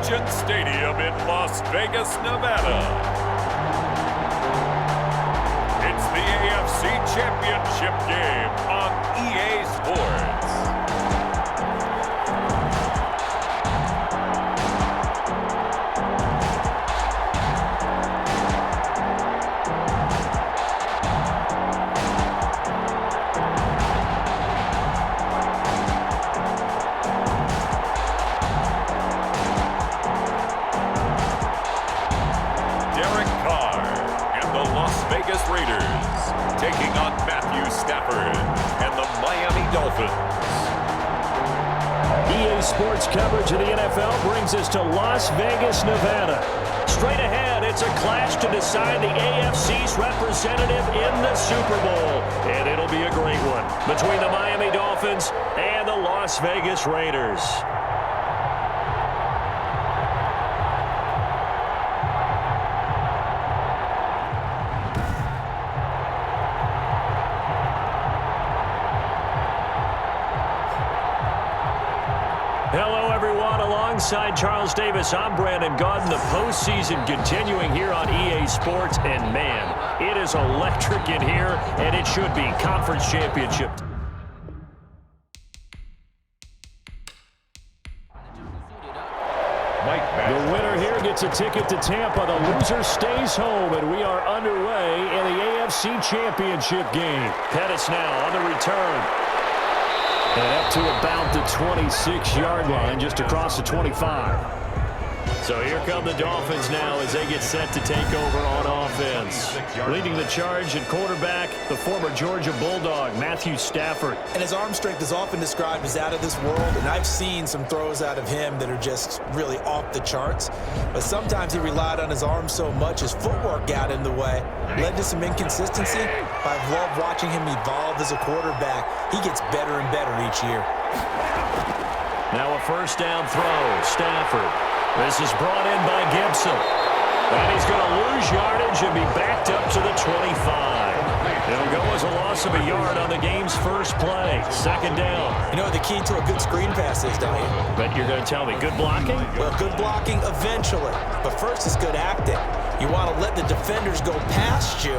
Allegiant Stadium in Las Vegas, Nevada. It's the AFC Championship game on EA Sports. Taking on Matthew Stafford and the Miami Dolphins. EA Sports coverage of the NFL brings us to Las Vegas, Nevada. Straight ahead, it's a clash to decide the AFC's representative in the Super Bowl. And it'll be a great one between the Miami Dolphins and the Las Vegas Raiders. Hello, everyone. Alongside Charles Davis, I'm Brandon Gaudin. The postseason continuing here on EA Sports. And, man, it is electric in here, and it should be conference championship. The winner here gets a ticket to Tampa. The loser stays home, and we are underway in the AFC Championship game. Pettis now on the return. And up to about the 26-yard line, just across the 25. So here come the Dolphins now as they get set to take over on offense. Leading the charge at quarterback, the former Georgia Bulldog, Matthew Stafford. And his arm strength is often described as out of this world, and I've seen some throws out of him that are just really off the charts. But sometimes he relied on his arm so much, his footwork got in the way, led to some inconsistency. I've loved watching him evolve as a quarterback. He gets better and better each year. Now a first down throw, Stafford. This is brought in by Gibson. And he's going to lose yardage and be backed up to the 25. It'll go as a loss of a yard on the game's first play. Second down. You know what the key to a good screen pass is, don't you? But you're going to tell me, good blocking? Well, good blocking eventually. But first is good acting. You want to let the defenders go past you,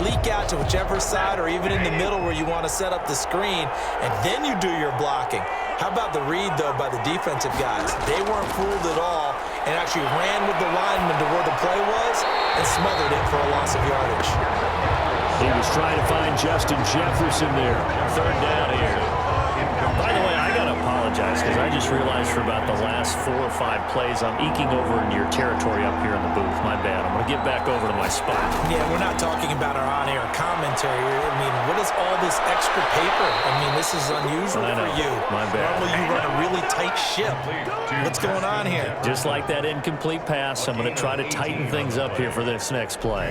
leak out to whichever side or even in the middle where you want to set up the screen, and then you do your blocking. How about the read, though, by the defensive guys? They weren't fooled at all and actually ran with the lineman to where the play was and smothered it for a loss of yardage. He was trying to find Justin Jefferson there. Third down here. By the way, I got to apologize because I just realized for about the last 4 or 5 plays I'm eking over into your territory up here in the booth. My bad. I'm going to get back over to my spot. Yeah, we're not talking about our on-air commentary. I mean, what is all this extra paper? I mean, this is unusual for you. My bad. Normally you run a really tight ship. What's going on here? Just like that incomplete pass, I'm going to try to tighten things up here for this next play.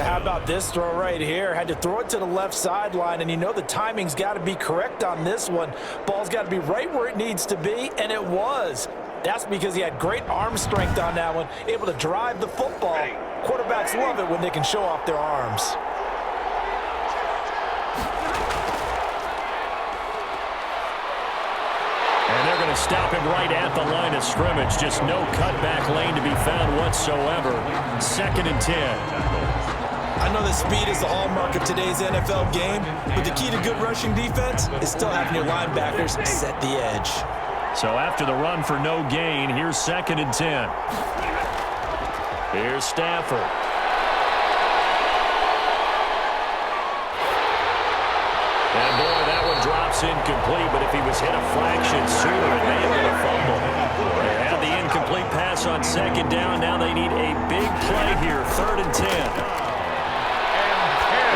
How about this throw right here? Had to throw it to the left sideline, and you know the timing's got to be correct on this one. Ball's got to be right where it needs to be, and it was. That's because he had great arm strength on that one, able to drive the football. Quarterbacks love it when they can show off their arms. And they're going to stop him right at the line of scrimmage. Just no cutback lane to be found whatsoever. 2nd and 10. I know that speed is the hallmark of today's NFL game, but the key to good rushing defense is still having your linebackers set the edge. So after the run for no gain, here's 2nd and 10. Here's Stafford. And boy, that one drops incomplete, but if he was hit a fraction sooner, it may have been a fumble. They had the incomplete pass on 2nd down. Now they need a big play here, 3rd and 10.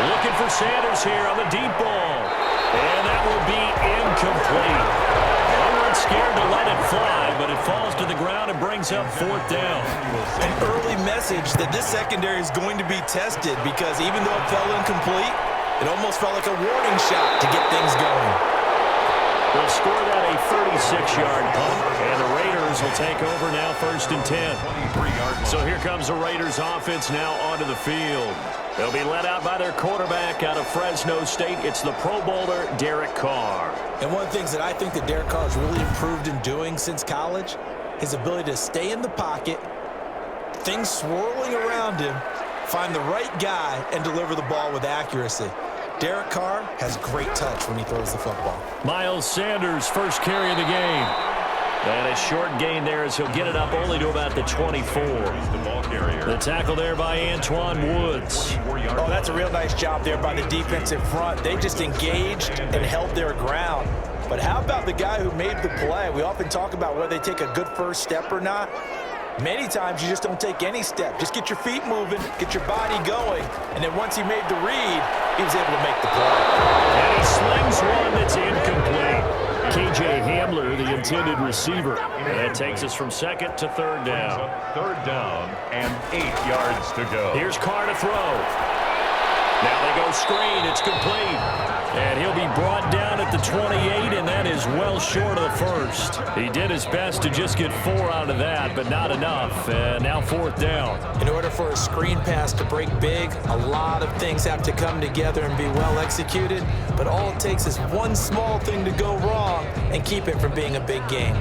Looking for Sanders here on the deep ball. And that will be incomplete. They weren't scared to let it fly, but it falls to the ground and brings up 4th down. An early message that this secondary is going to be tested because even though it fell incomplete, it almost felt like a warning shot to get things going. They'll score that a 36-yard punt, and the Raiders will take over now 1st and 10. So here comes the Raiders offense now onto the field. They'll be led out by their quarterback out of Fresno State. It's the Pro Bowler, Derek Carr. And one of the things that I think that Derek Carr has really improved in doing since college his ability to stay in the pocket, things swirling around him, find the right guy, and deliver the ball with accuracy. Derek Carr has great touch when he throws the football. Miles Sanders, first carry of the game. And a short gain there as he'll get it up only to about the 24. The tackle there by Antoine Woods. Oh, that's a real nice job there by the defensive front. They just engaged and held their ground. But how about the guy who made the play? We often talk about whether they take a good first step or not. Many times you just don't take any step. Just get your feet moving, get your body going, and then once he made the read, he was able to make the play. And he slings one that's incomplete. KJ Hamler, the intended receiver. And that takes us from second to third down. Third down and 8 yards to go. Here's Carr to throw. Now they go screen. It's complete. And he'll be brought down at the 28, and that is well short of the first. He did his best to just get 4 out of that, but not enough. And now fourth down. In order for a screen pass to break big, a lot of things have to come together and be well executed. But all it takes is one small thing to go wrong and keep it from being a big game.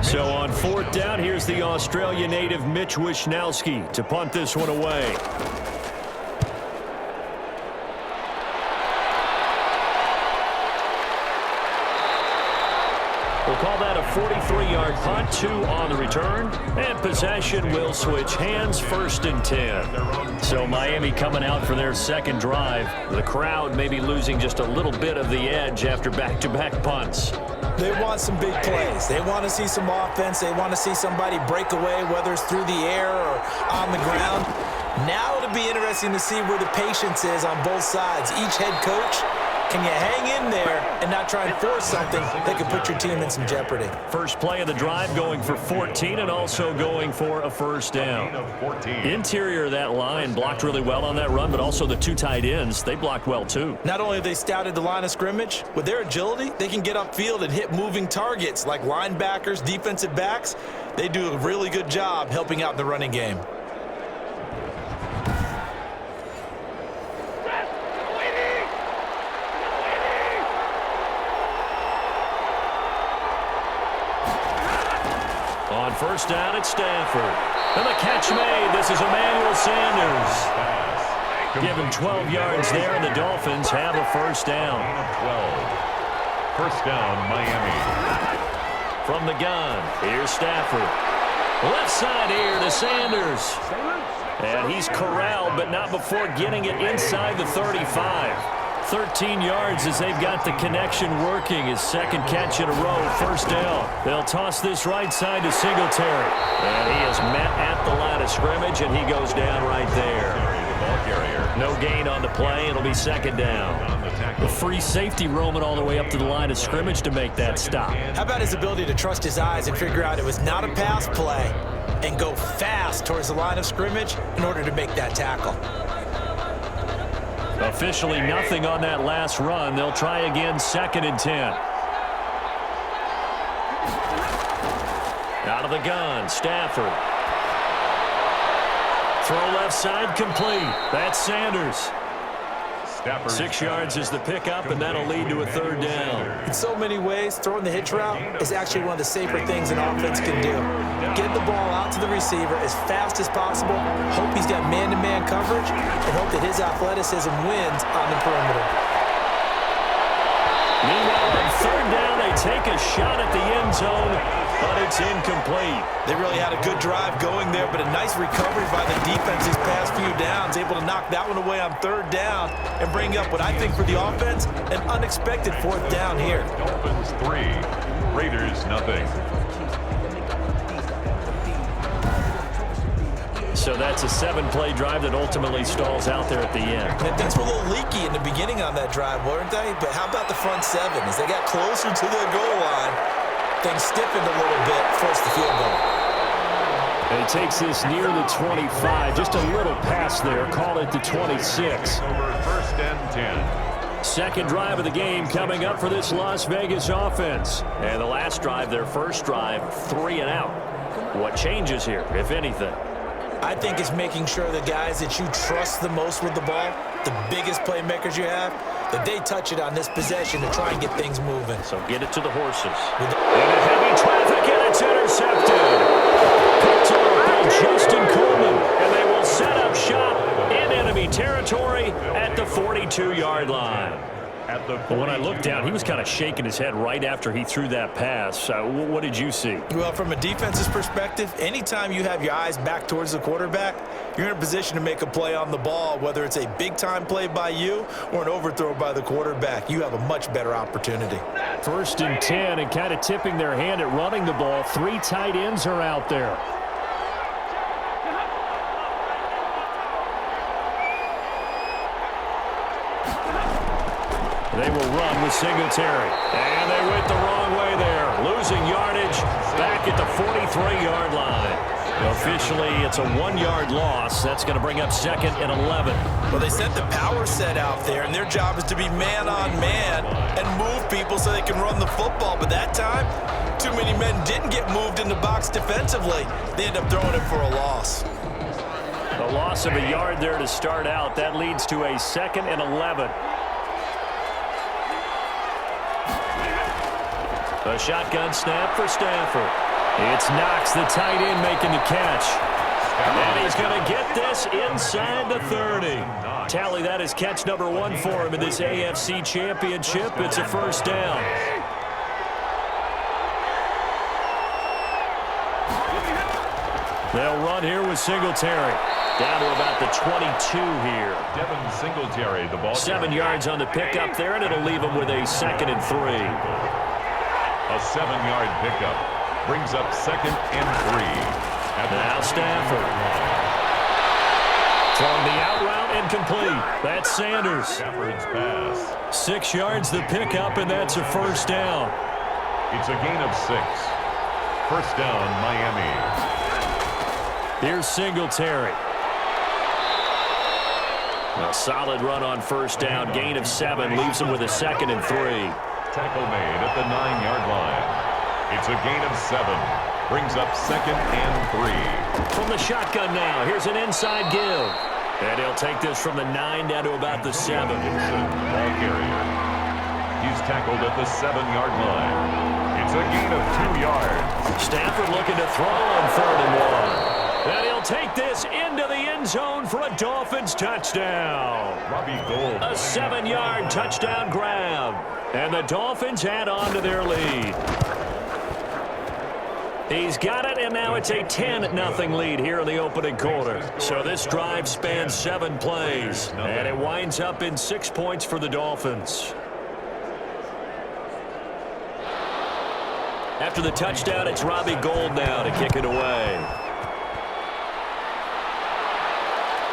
So on fourth down, here's the Australia native Mitch Wishnowsky to punt this one away. We'll call that a 43-yard punt, 2 on the return, and possession will switch hands, 1st and 10. So Miami coming out for their second drive. The crowd may be losing just a little bit of the edge after back-to-back punts. They want some big plays. They want to see some offense. They want to see somebody break away, whether it's through the air or on the ground. Now it'll be interesting to see where the patience is on both sides. Each head coach, can you hang in there and not try and force something that could put your team in some jeopardy? First play of the drive going for 14 and also going for a first down. Interior of that line blocked really well on that run, but also the 2 tight ends, they blocked well too. Not only have they scouted the line of scrimmage, with their agility, they can get upfield and hit moving targets like linebackers, defensive backs. They do a really good job helping out in the running game. On first down, it's Stanford. And the catch made. This is Emmanuel Sanders. Give him 12 yards there, and the Dolphins have a first down. 12. First down, Miami. From the gun, here's Stafford. Left side here to Sanders. And he's corralled, but not before getting it inside the 35. 13 yards as they've got the connection working. His second catch in a row, first down. They'll toss this right side to Singletary. And he is met at the line of scrimmage, and he goes down right there. No gain on the play. It'll be second down. The free safety roaming all the way up to the line of scrimmage to make that stop. How about his ability to trust his eyes and figure out it was not a pass play and go fast towards the line of scrimmage in order to make that tackle? Officially nothing on that last run. They'll try again, 2nd and 10. Out of the gun, Stafford. Throw left side, complete. That's Sanders. 6 yards is the pickup, and that'll lead to a third down. In so many ways, throwing the hitch route is actually one of the safer things an offense can do. Get the ball out to the receiver as fast as possible, hope he's got man-to-man coverage, and hope that his athleticism wins on the perimeter. Meanwhile, on third down, they take a shot at the end zone, but it's incomplete. They really had a good drive going there, but a nice recovery by the defense these past few downs, able to knock that one away on third down and bring up what I think for the offense, an unexpected fourth down here. Dolphins 3, Raiders nothing. So that's a 7-play drive that ultimately stalls out there at the end. And things were a little leaky in the beginning on that drive, weren't they? But how about the front 7? As they got closer to the goal line, things stiffened a little bit, forced the field goal. And he takes this near the 25. Just a little pass there. Call it the 26. Over 1st and 10. Second drive of the game coming up for this Las Vegas offense. And the last drive, their first drive, 3 and out. What changes here, if anything? I think it's making sure the guys that you trust the most with the ball, the biggest playmakers you have, that they touch it on this possession to try and get things moving. So get it to the horses. And a heavy traffic, and it's intercepted. Picked off by Justin Coleman, and they will set up shop in enemy territory at the 42-yard line. When I looked down, he was kind of shaking his head right after he threw that pass. What did you see? Well, from a defense's perspective, anytime you have your eyes back towards the quarterback, you're in a position to make a play on the ball, whether it's a big-time play by you or an overthrow by the quarterback. You have a much better opportunity. 1st and 10, and kind of tipping their hand at running the ball. 3 tight ends are out there. They will run with Singletary. And they went the wrong way there. Losing yardage back at the 43-yard line. Officially, it's a 1-yard loss. That's going to bring up 2nd and 11. Well, they sent the power set out there, and their job is to be man-on-man and move people so they can run the football. But that time, too many men didn't get moved in the box defensively. They end up throwing it for a loss. A loss of a yard there to start out. That leads to a 2nd and 11. A shotgun snap for Stafford. It's Knox, the tight end, making the catch. And he's going to get this inside the 30. Tally, that is catch number 1 for him in this AFC Championship. It's a 1st down. They'll run here with Singletary. Down to about the 22 here. Devin Singletary, the ball. 7 yards on the pickup there, and it'll leave him with a 2nd and 3. A 7-yard pickup brings up 2nd and 3. Now Stafford. Throwing the out route incomplete. That's Sanders. Stafford's pass. 6 yards the pickup, and that's a 1st down. It's a gain of 6. 1st down, Miami. Here's Singletary. A solid run on 1st down. Gain of 7 leaves him with a 2nd and 3. Tackle made at the 9-yard line. It's a gain of 7. Brings up 2nd and 3. From the shotgun now, here's an inside give. And he'll take this from the 9 down to about the 7. Ball carrier. He's tackled at the 7-yard line. It's a gain of 2 yards. Stafford looking to throw on 3rd and 1. And he'll take this into the end zone for a Dolphins touchdown. Robbie Gould. A 7-yard touchdown grab. And the Dolphins add on to their lead. He's got it, and now it's a 10-0 lead here in the opening quarter. So this drive spans 7 plays, and it winds up in 6 points for the Dolphins. After the touchdown, it's Robbie Gould now to kick it away.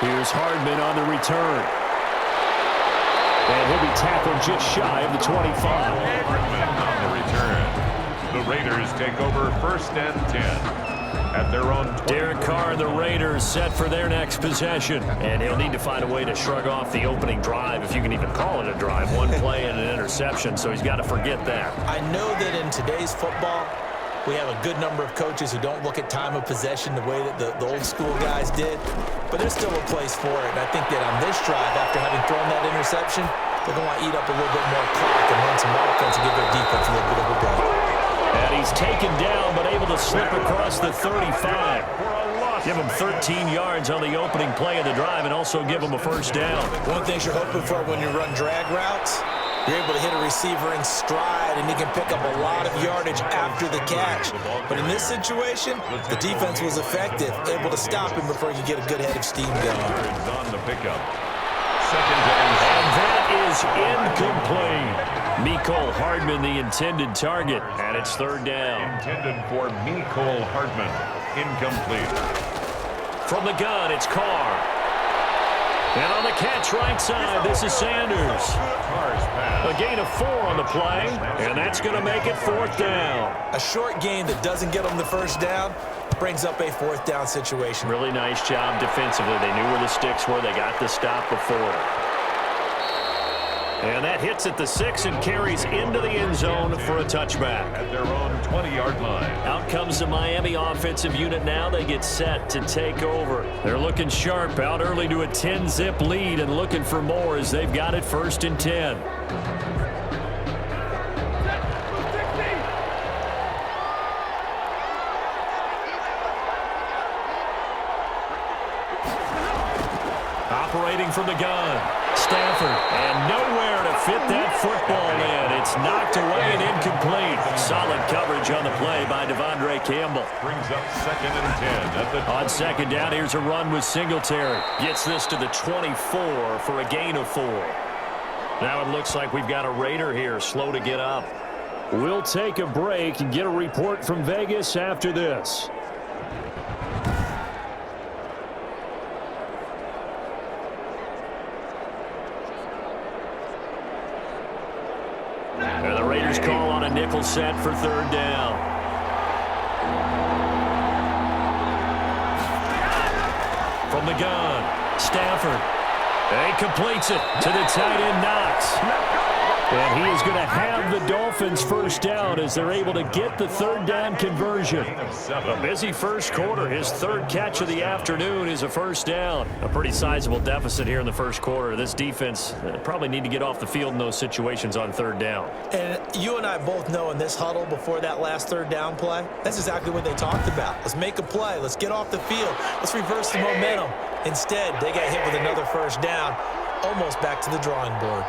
Here's Hardman on the return. And he'll be tackled just shy of the 25. Hardman on the return. The Raiders take over 1st and 10 at their own 20. Derek Carr and the Raiders set for their next possession. And he'll need to find a way to shrug off the opening drive, if you can even call it a drive. 1 play and an interception, so he's got to forget that. I know that in today's football, we have a good number of coaches who don't look at time of possession the way that the old school guys did. But there's still a place for it. And I think that on this drive, after having thrown that interception, they're going to want to eat up a little bit more clock and run some offense and give their defense a little bit of a break. And he's taken down, but able to slip across the 35. Give him 13 yards on the opening play of the drive and also give him a 1st down. One thing you're hoping for when you run drag routes, you're able to hit a receiver in stride, and he can pick up a lot of yardage after the catch. But in this situation, the defense was effective, able to stop him before you get a good head of steam going. On the pickup. 2nd down. And that is incomplete. Mecole Hardman, the intended target, and it's 3rd down. Intended for Mecole Hardman. Incomplete. From the gun, it's Carr. And on the catch right side, this is Sanders. A gain of 4 on the play, and that's going to make it 4th down. A short gain that doesn't get them the 1st down brings up a 4th down situation. Really nice job defensively. They knew where the sticks were. They got the stop before. And that hits at the 6 and carries into the end zone for a touchback. At their own 20-yard line. Out comes the Miami offensive unit now. They get set to take over. They're looking sharp, out early to a 10-zip lead and looking for more as they've got it 1st and 10. Operating from the gun, Stafford, and nowhere to fit that football in. It's knocked away and incomplete. Solid coverage on the play by Devondre Campbell. Brings up 2nd and 10. On 2nd down, here's a run with Singletary. Gets this to the 24 for a gain of 4. Now it looks like we've got a Raider here, slow to get up. We'll take a break and get a report from Vegas after this. And the Raiders call on a nickel set for 3rd down. From the gun, Stafford. He completes it to the tight end, Knox. And he is going to have the Dolphins 1st down as they're able to get the 3rd down conversion. A busy 1st quarter. His 3rd catch of the afternoon is a 1st down. A pretty sizable deficit here in the 1st quarter. This defense probably need to get off the field in those situations on 3rd down. And you and I both know in this huddle before that last 3rd down play, that's exactly what they talked about. Let's make a play. Let's get off the field. Let's reverse the momentum. Instead, they got hit with another 1st down, almost back to the drawing board.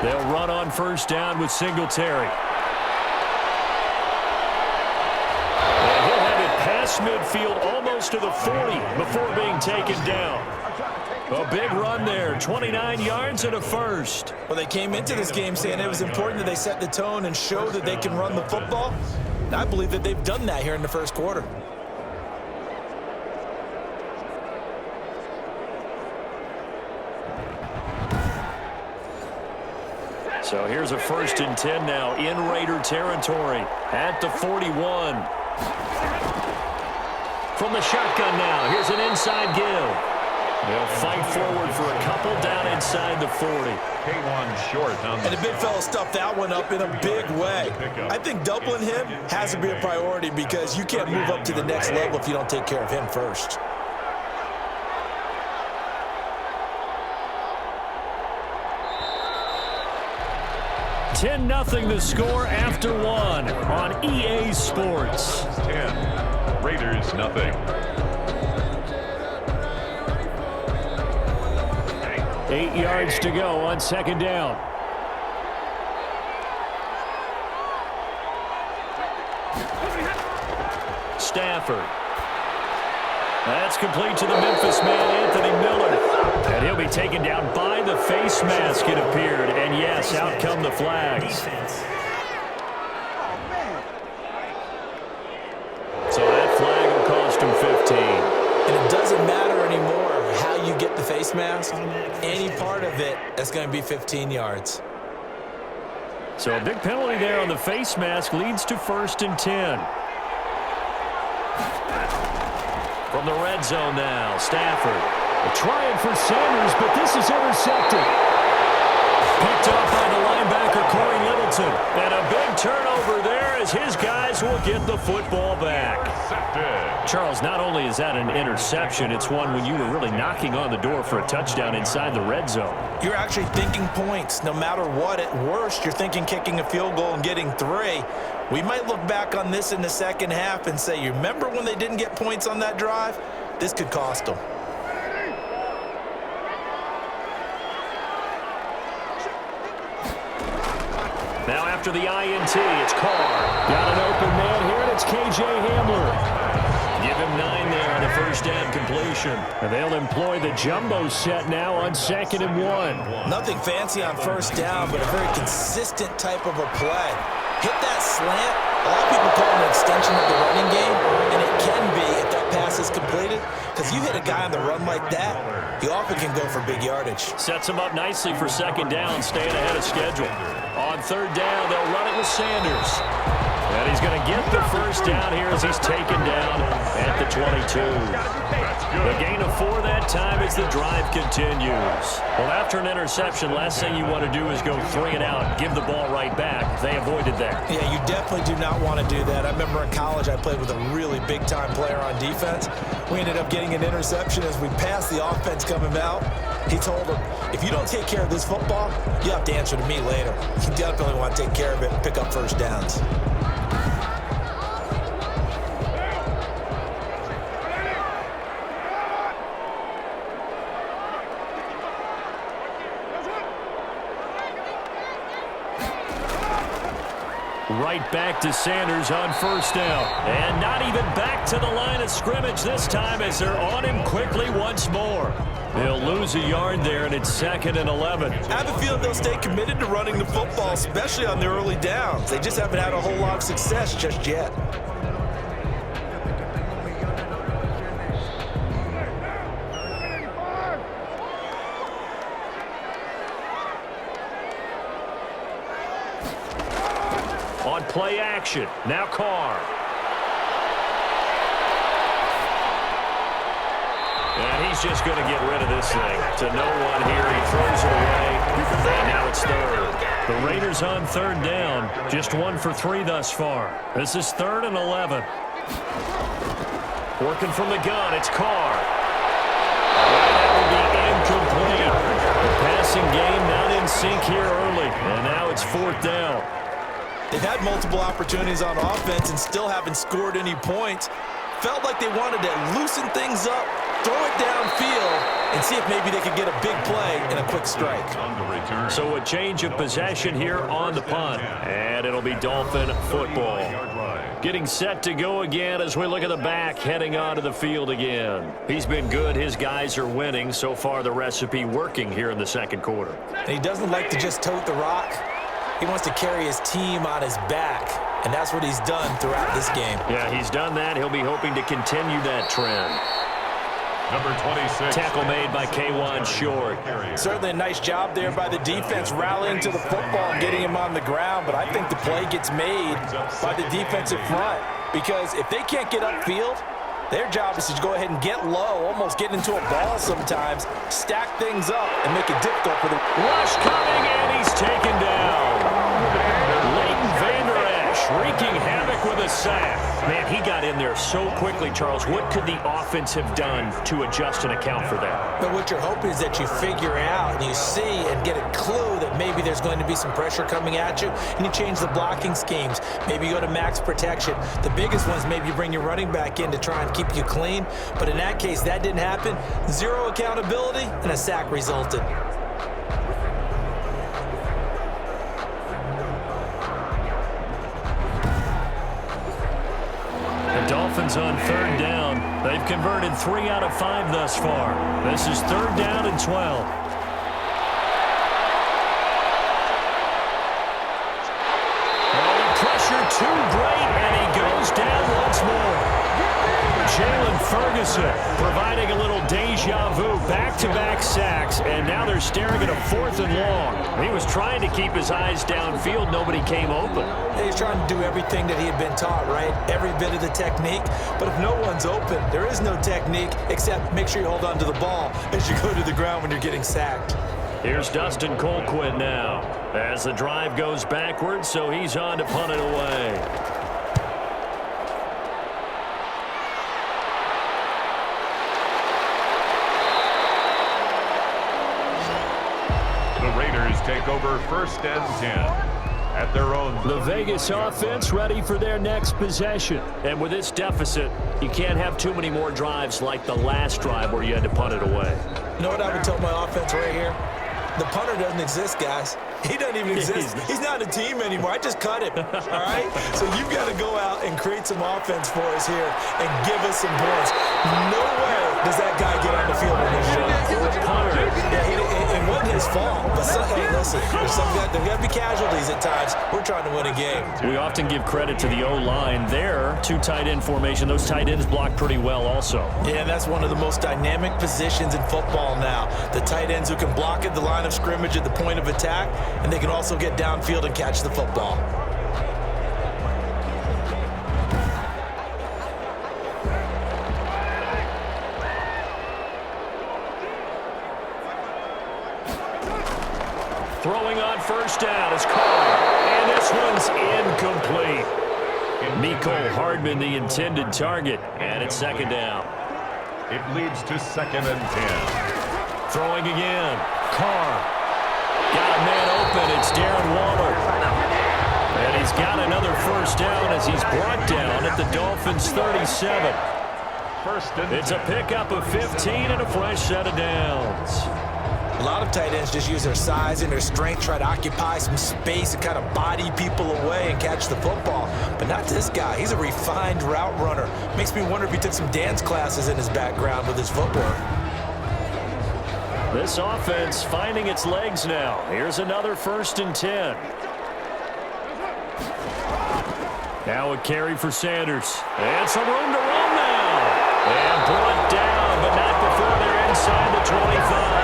They'll run on 1st down with Singletary. And he'll have it past midfield almost to the 40 before being taken down. A big run there, 29 yards and a 1st. Well, they came into this game saying it was important that they set the tone and show that they can run the football. And I believe that they've done that here in the 1st quarter. So here's a 1st and 10 now in Raider territory at the 41. From the shotgun now, here's an inside give. They'll fight forward for a couple down inside the 40. K1 short on And the big fella stuffed that one up in a big way. I think doubling him has to be a priority because you can't move up to the next level if you don't take care of him first. 10-0 the score after 1 on EA Sports. 10. Raiders nothing. 8 yards to go on 2nd down. Stafford. That's complete to the Memphis man, Anthony Miller. And he'll be taken down by the face mask, it appeared. And yes, out come the flags. So that flag will cost him 15. And it doesn't matter anymore how you get the face mask. Any part of it, that's going to be 15 yards. So a big penalty there on the face mask leads to 1st and 10. From the red zone now, Stafford. Trying for Sanders, but this is intercepted. Picked off by the linebacker, Corey Littleton. And a big turnover there as his guys will get the football back. Intercepted. Charles, not only is that an interception, it's one when you were really knocking on the door for a touchdown inside the red zone. You're actually thinking points. No matter what, at worst, you're thinking kicking a field goal and getting 3. We might look back on this in the 2nd half and say, you remember when they didn't get points on that drive? This could cost them. Now after the INT, it's Carr. Got an open man here, and it's KJ Hamler. Give him 9 there on the 1st down completion. And they'll employ the jumbo set now on 2nd and 1. Nothing fancy on 1st down, but a very consistent type of a play. Hit that slant. A lot of people call it an extension of the running game, and it can be if that pass is completed, because you hit a guy on the run like that, he often can go for big yardage. Sets him up nicely for 2nd down, staying ahead of schedule. On 3rd down, they'll run it with Sanders. And he's going to get the first down here as he's taken down at the 22. The gain of 4 that time as the drive continues. Well, after an interception, last thing you want to do is go 3 and out, give the ball right back. They avoided that. Yeah, you definitely do not want to do that. I remember in college I played with a really big-time player on defense. We ended up getting an interception as we passed the offense coming out. He told him, if you don't take care of this football, you have to answer to me later. You definitely want to take care of it and pick up first downs. Right back to Sanders on first down. And not even back to the line of scrimmage this time as they're on him quickly once more. They'll lose a yard there, and it's 2nd and 11. I have a feeling they'll stay committed to running the football, especially on their early downs. They just haven't had a whole lot of success just yet. On play action, now Carr. And he's just going to get rid of this thing. To no one here, he throws it away, and now it's 3rd. The Raiders on 3rd down, just 1 for 3 thus far. This is 3rd and 11. Working from the gun, it's Carr. That will be incomplete. The passing game not in sync here early, and now it's 4th down. They've had multiple opportunities on offense and still haven't scored any points. Felt like they wanted to loosen things up, throw it downfield, and see if maybe they could get a big play and a quick strike. So a change of possession here on the punt, and it'll be Dolphin football. Getting set to go again as we look at the back, heading onto the field again. He's been good. His guys are winning. So far, the recipe working here in the 2nd quarter. And he doesn't like to just tote the rock. He wants to carry his team on his back, and that's what he's done throughout this game. Yeah, he's done that. He'll be hoping to continue that trend. Number 26. Tackle made by K'Wan Short. Certainly a nice job there by the defense rallying to the football and getting him on the ground, but I think the play gets made by the defensive front because if they can't get upfield, their job is to go ahead and get low, almost get into a ball sometimes, stack things up, and make it difficult for the rush coming, and he's taken down. Leighton Vander Esch wreaking havoc with a sack. Man, he got in there so quickly, Charles. What could the offense have done to adjust and account for that? But what you're hoping is that you figure out and you see and get a clue that maybe there's going to be some pressure coming at you, and you change the blocking schemes. Maybe you go to max protection. The biggest one is maybe you bring your running back in to try and keep you clean. But in that case, that didn't happen. 0 accountability, and a sack resulted. Dolphins on 3rd down. They've converted 3 out of 5 thus far. This is 3rd down and 12. Oh, pressure too great, and he goes down once more. Jalen Ferguson providing a little deja vu, back-to-back sacks, and now they're staring at a 4th and long. He was trying to keep his eyes downfield. Nobody came open. He's trying to do everything that he had been taught, right? Every bit of the technique. But if no one's open, there is no technique except make sure you hold on to the ball as you go to the ground when you're getting sacked. Here's Dustin Colquitt now as the drive goes backwards, so he's on to punt it away. The Raiders take over 1st and 10 at their own. The Vegas offense ready for their next possession. And with this deficit, you can't have too many more drives like the last drive where you had to punt it away. You know what I would tell my offense right here? The punter doesn't exist, guys. He doesn't even exist. He's not a team anymore. I just cut him, all right? So you've got to go out and create some offense for us here and give us some points. No way does that guy get on the field in this drive. Yeah, it wasn't his fault. But hey, listen, there's got to be casualties at times. We're trying to win a game. We often give credit to the O-line there. 2 tight end formation. Those tight ends block pretty well also. Yeah, that's one of the most dynamic positions in football now. The tight ends who can block at the line of scrimmage at the point of attack, and they can also get downfield and catch the football. Throwing on first down is Carr. And this one's incomplete. Mecole Hardman, the intended target. And it's second down. It leads to 2nd and 10. Throwing again. Carr. Got a man open. It's Darren Waller. And he's got another first down as he's brought down at the Dolphins' 37. It's a pickup of 15 and a fresh set of downs. A lot of tight ends just use their size and their strength, try to occupy some space and kind of body people away and catch the football. But not this guy. He's a refined route runner. Makes me wonder if he took some dance classes in his background with his footwork. This offense finding its legs now. Here's another 1st and 10. Now a carry for Sanders. And some room to run now. And brought down, but not before they're inside the 25.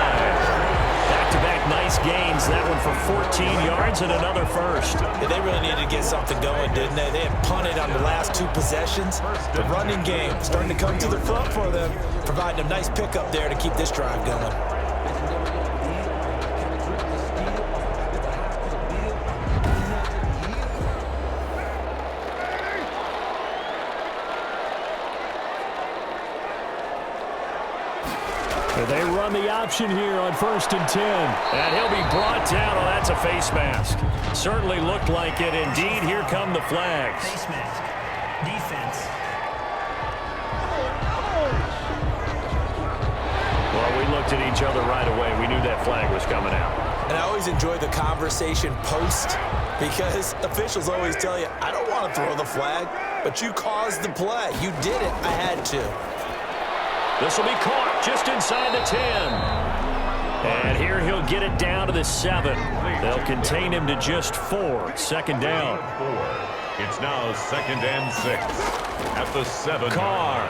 Back-to-back nice gains. That one for 14 yards and another first. Yeah, they really needed to get something going, didn't they? They had punted on the last 2 possessions. The running game starting to come to the front for them, providing a nice pickup there to keep this drive going. They run the option here on 1st and 10. And he'll be brought down. Oh, that's a face mask. Certainly looked like it. Indeed, here come the flags. Face mask. Defense. Well, we looked at each other right away. We knew that flag was coming out. And I always enjoy the conversation post because officials always tell you, I don't want to throw the flag, but you caused the play. You did it. I had to. This will be caught just inside the 10. And here he'll get it down to the 7. They'll contain him to just 4. Second down. It's now 2nd and 6 at the 7. Carr.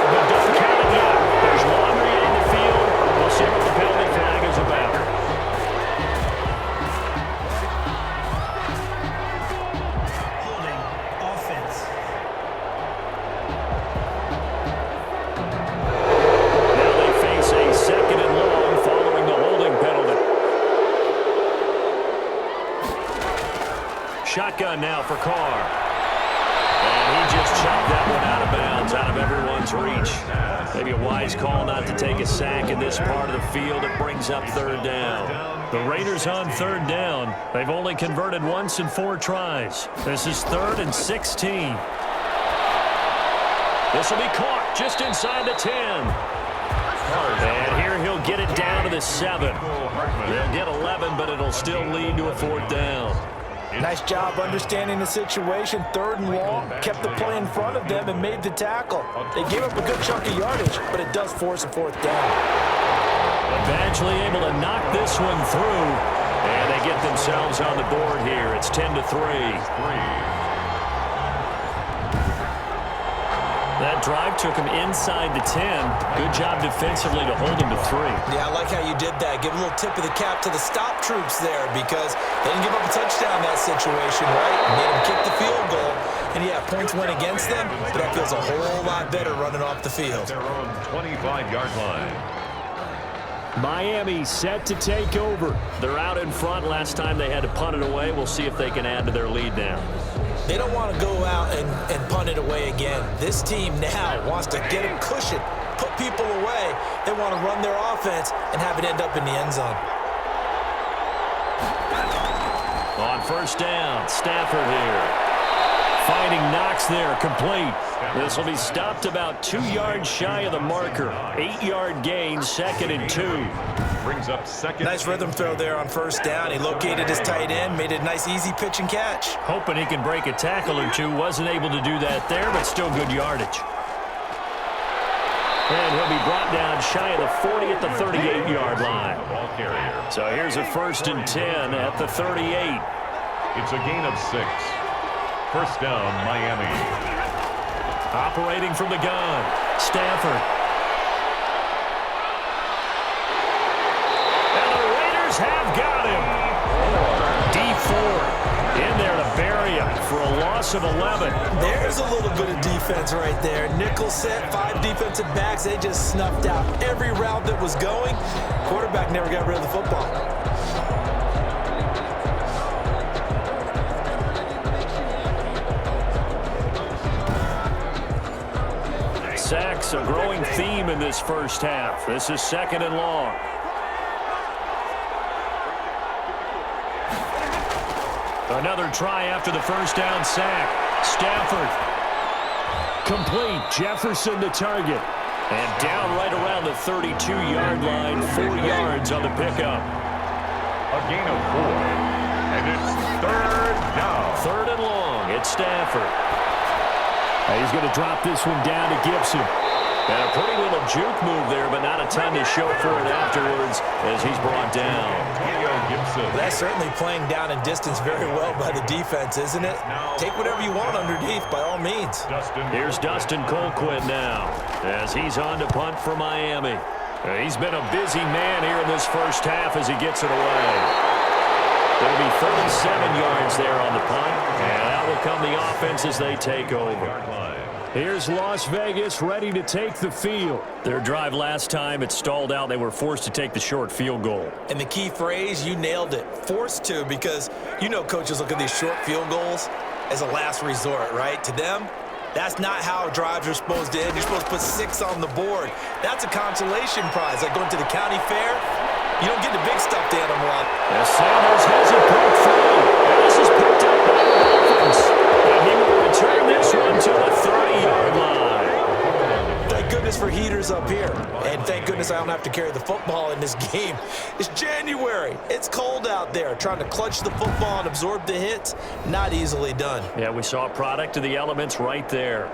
But don't count it yet. There's laundry on the field. We'll see what the penalty flag is about. Holding. Offense. Now they face a 2nd and long following the holding penalty. Shotgun now for Carr. And he just chopped that one out of bounds, out of everyone's reach. Maybe a wise call not to take a sack in this part of the field. It brings up 3rd down. The Raiders on 3rd down. They've only converted once in 4 tries. This is 3rd and 16. This will be caught just inside the 10. And here he'll get it down to the 7. They'll get 11, but it'll still lead to a 4th down. Nice job understanding the situation. 3rd and long, kept the play in front of them and made the tackle. They gave up a good chunk of yardage, but it does force a 4th down. Eventually able to knock this one through. And they get themselves on the board here. It's 10-3. That drive took him inside the 10. Good job defensively to hold him to 3. Yeah, I like how you did that. Give a little tip of the cap to the stop troops there because they didn't give up a touchdown in that situation, right? Made them kick the field goal. And, yeah, points went against them, but that feels a whole lot better running off the field. Their own 25-yard line. Miami set to take over. They're out in front. Last time they had to punt it away. We'll see if they can add to their lead now. They don't want to go out and punt it away again. This team now wants to get a cushion, put people away. They want to run their offense and have it end up in the end zone. On 1st down, Stafford here. Finding Knox there, complete. This will be stopped about 2 yards shy of the marker. 8-yard gain, 2nd and 2. Brings up 2nd. Nice rhythm throw there on 1st down. He located his tight end, made it a nice easy pitch and catch. Hoping he can break a tackle or two. Wasn't able to do that there, but still good yardage. And he'll be brought down shy of the 40 at the 38-yard line. Ball carrier. So here's a 1st and 10 at the 38. It's a gain of 6. 1st down, Miami. Operating from the gun, Stafford. And the Raiders have got him. D4 in there to bury him for a loss loss of 11. There's a little bit of defense right there. Nickel set, 5 defensive backs. They just snuffed out every route that was going. Quarterback never got rid of the football. Sacks, a growing theme in this first half. This is 2nd and long. Another try after the first down sack. Stafford. Complete. Jefferson to target. And down right around the 32-yard line. 4 yards on the pickup. A gain of 4. And it's 3rd down. 3rd and long. It's Stafford. He's going to drop this one down to Gibson. And a pretty little juke move there, but not a ton to show for it afterwards as he's brought down. That's certainly playing down in distance very well by the defense, isn't it? Take whatever you want underneath, by all means. Here's Dustin Colquitt now as he's on to punt for Miami. He's been a busy man here in this first half as he gets it away. There'll be 37 yards there on the punt, and out will come the offense as they take over. Here's Las Vegas ready to take the field. Their drive last time, it stalled out. They were forced to take the short field goal. And the key phrase, you nailed it, forced to, because you know coaches look at these short field goals as a last resort, right? To them, that's not how drives are supposed to end. You're supposed to put 6 on the board. That's a consolation prize. Like going to the county fair, you don't get the big stuffed animal out. As Sanders has it put through. And this is picked up by the Dolphins. And he will return this one to the 30-yard line. Thank goodness for heaters up here. And thank goodness I don't have to carry the football in this game. It's January. It's cold out there. Trying to clutch the football and absorb the hits, not easily done. Yeah, we saw a product of the elements right there.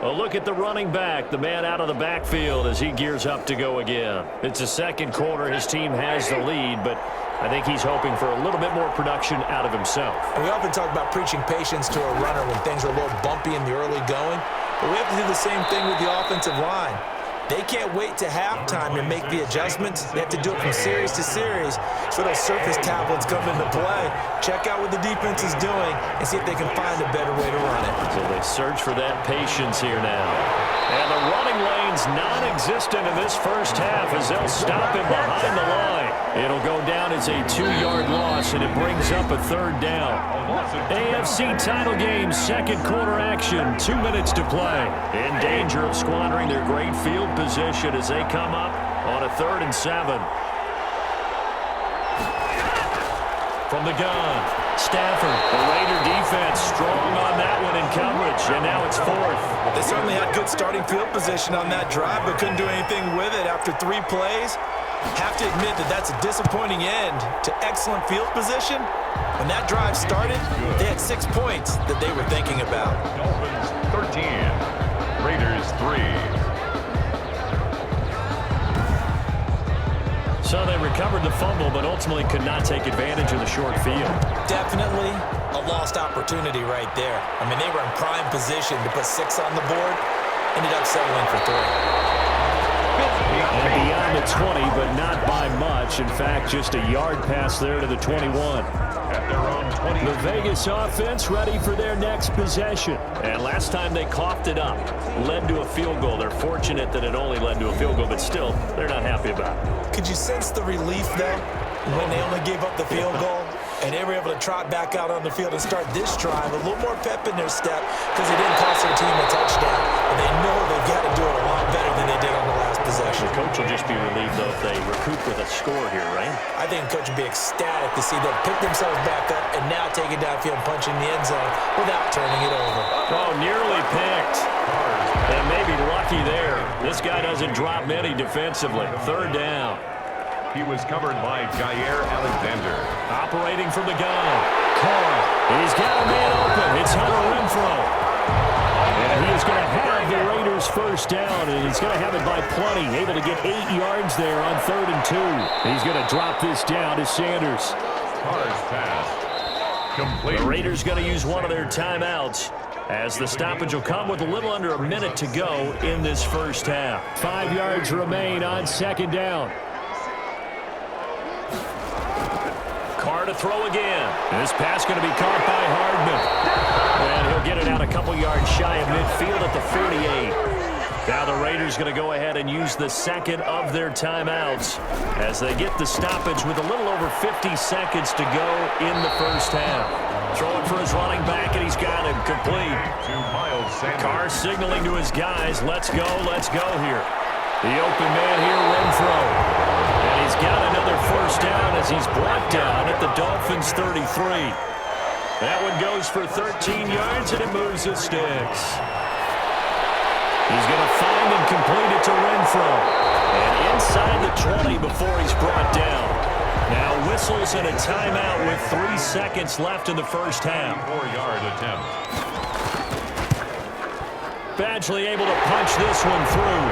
A look at the running back, the man out of the backfield as he gears up to go again. It's the second quarter. His team has the lead, but I think he's hoping for a little bit more production out of himself. And we often talk about preaching patience to a runner when things are a little bumpy in the early going, but we have to do the same thing with the offensive line. They can't wait to halftime to make the adjustments. They have to do it from series to series. So those surface tablets come into play. Check out what the defense is doing and see if they can find a better way to run it. So they search for that patience here now. And the running lane's non-existent in this first half as they'll stop him behind the line. It'll go down as a 2-yard loss, and it brings up a 3rd down. AFC title game, second quarter action, 2 minutes to play. In danger of squandering their great field position as they come up on a 3rd and 7. From the gun, Stafford, the Raider defense strong on that one in coverage, and now it's 4th. They certainly had good starting field position on that drive, but couldn't do anything with it after 3 plays. Have to admit that that's a disappointing end to excellent field position. When that drive started, they had 6 points that they were thinking about. Dolphins 13, Raiders 3. So they recovered the fumble, but ultimately could not take advantage of the short field. Definitely a lost opportunity right there. I mean, they were in prime position to put 6 on the board, ended up settling for 3. And beyond the 20, but not by much. In fact, just a yard pass there to the 21. At their own 20. The Vegas offense ready for their next possession. And last time they coughed it up, led to a field goal. They're fortunate that it only led to a field goal, but still, they're not happy about it. Could you sense the relief, though, when they only gave up the field goal? And they were able to trot back out on the field and start this drive a little more pep in their step because it didn't cost their team a touchdown. And they know they've got to do it a lot better than they did on the last possession. The coach will just be relieved, though, if they recoup with a score here, right? I think the coach would be ecstatic to see them pick themselves back up and now take it downfield and punch in the end zone without turning it over. Oh, nearly picked. And maybe lucky there. This guy doesn't drop many defensively. 3rd down. He was covered by Jair Alexander. Operating from the gun. Carr. He's got a man open. It's Hunter Renfrow. And he is going to have the Raiders' first down, and he's going to have it by plenty. Able to get 8 yards there on 3rd and 2. He's going to drop this down to Sanders. Carr's pass. Complete. The Raiders going to use one of their timeouts, as the stoppage will come with a little under a minute to go in this first half. 5 yards remain on 2nd down. Carr to throw again. This pass going to be caught by Hardman. And he'll get it out a couple yards shy of midfield at the 48. Now the Raiders going to go ahead and use the second of their timeouts as they get the stoppage with a little over 50 seconds to go in the first half. Throwing for his running back, and he's got him complete. Carr signaling to his guys, let's go here. The open man here, Renfro. And he's got another first down as he's brought down at the Dolphins' 33. That one goes for 13 yards, and it moves the sticks. He's going to find and complete it to Renfro. And inside the 20 before he's brought down. Now whistles and a timeout with 3 seconds left in the first half. 4-yard attempt. Badgley able to punch this one through.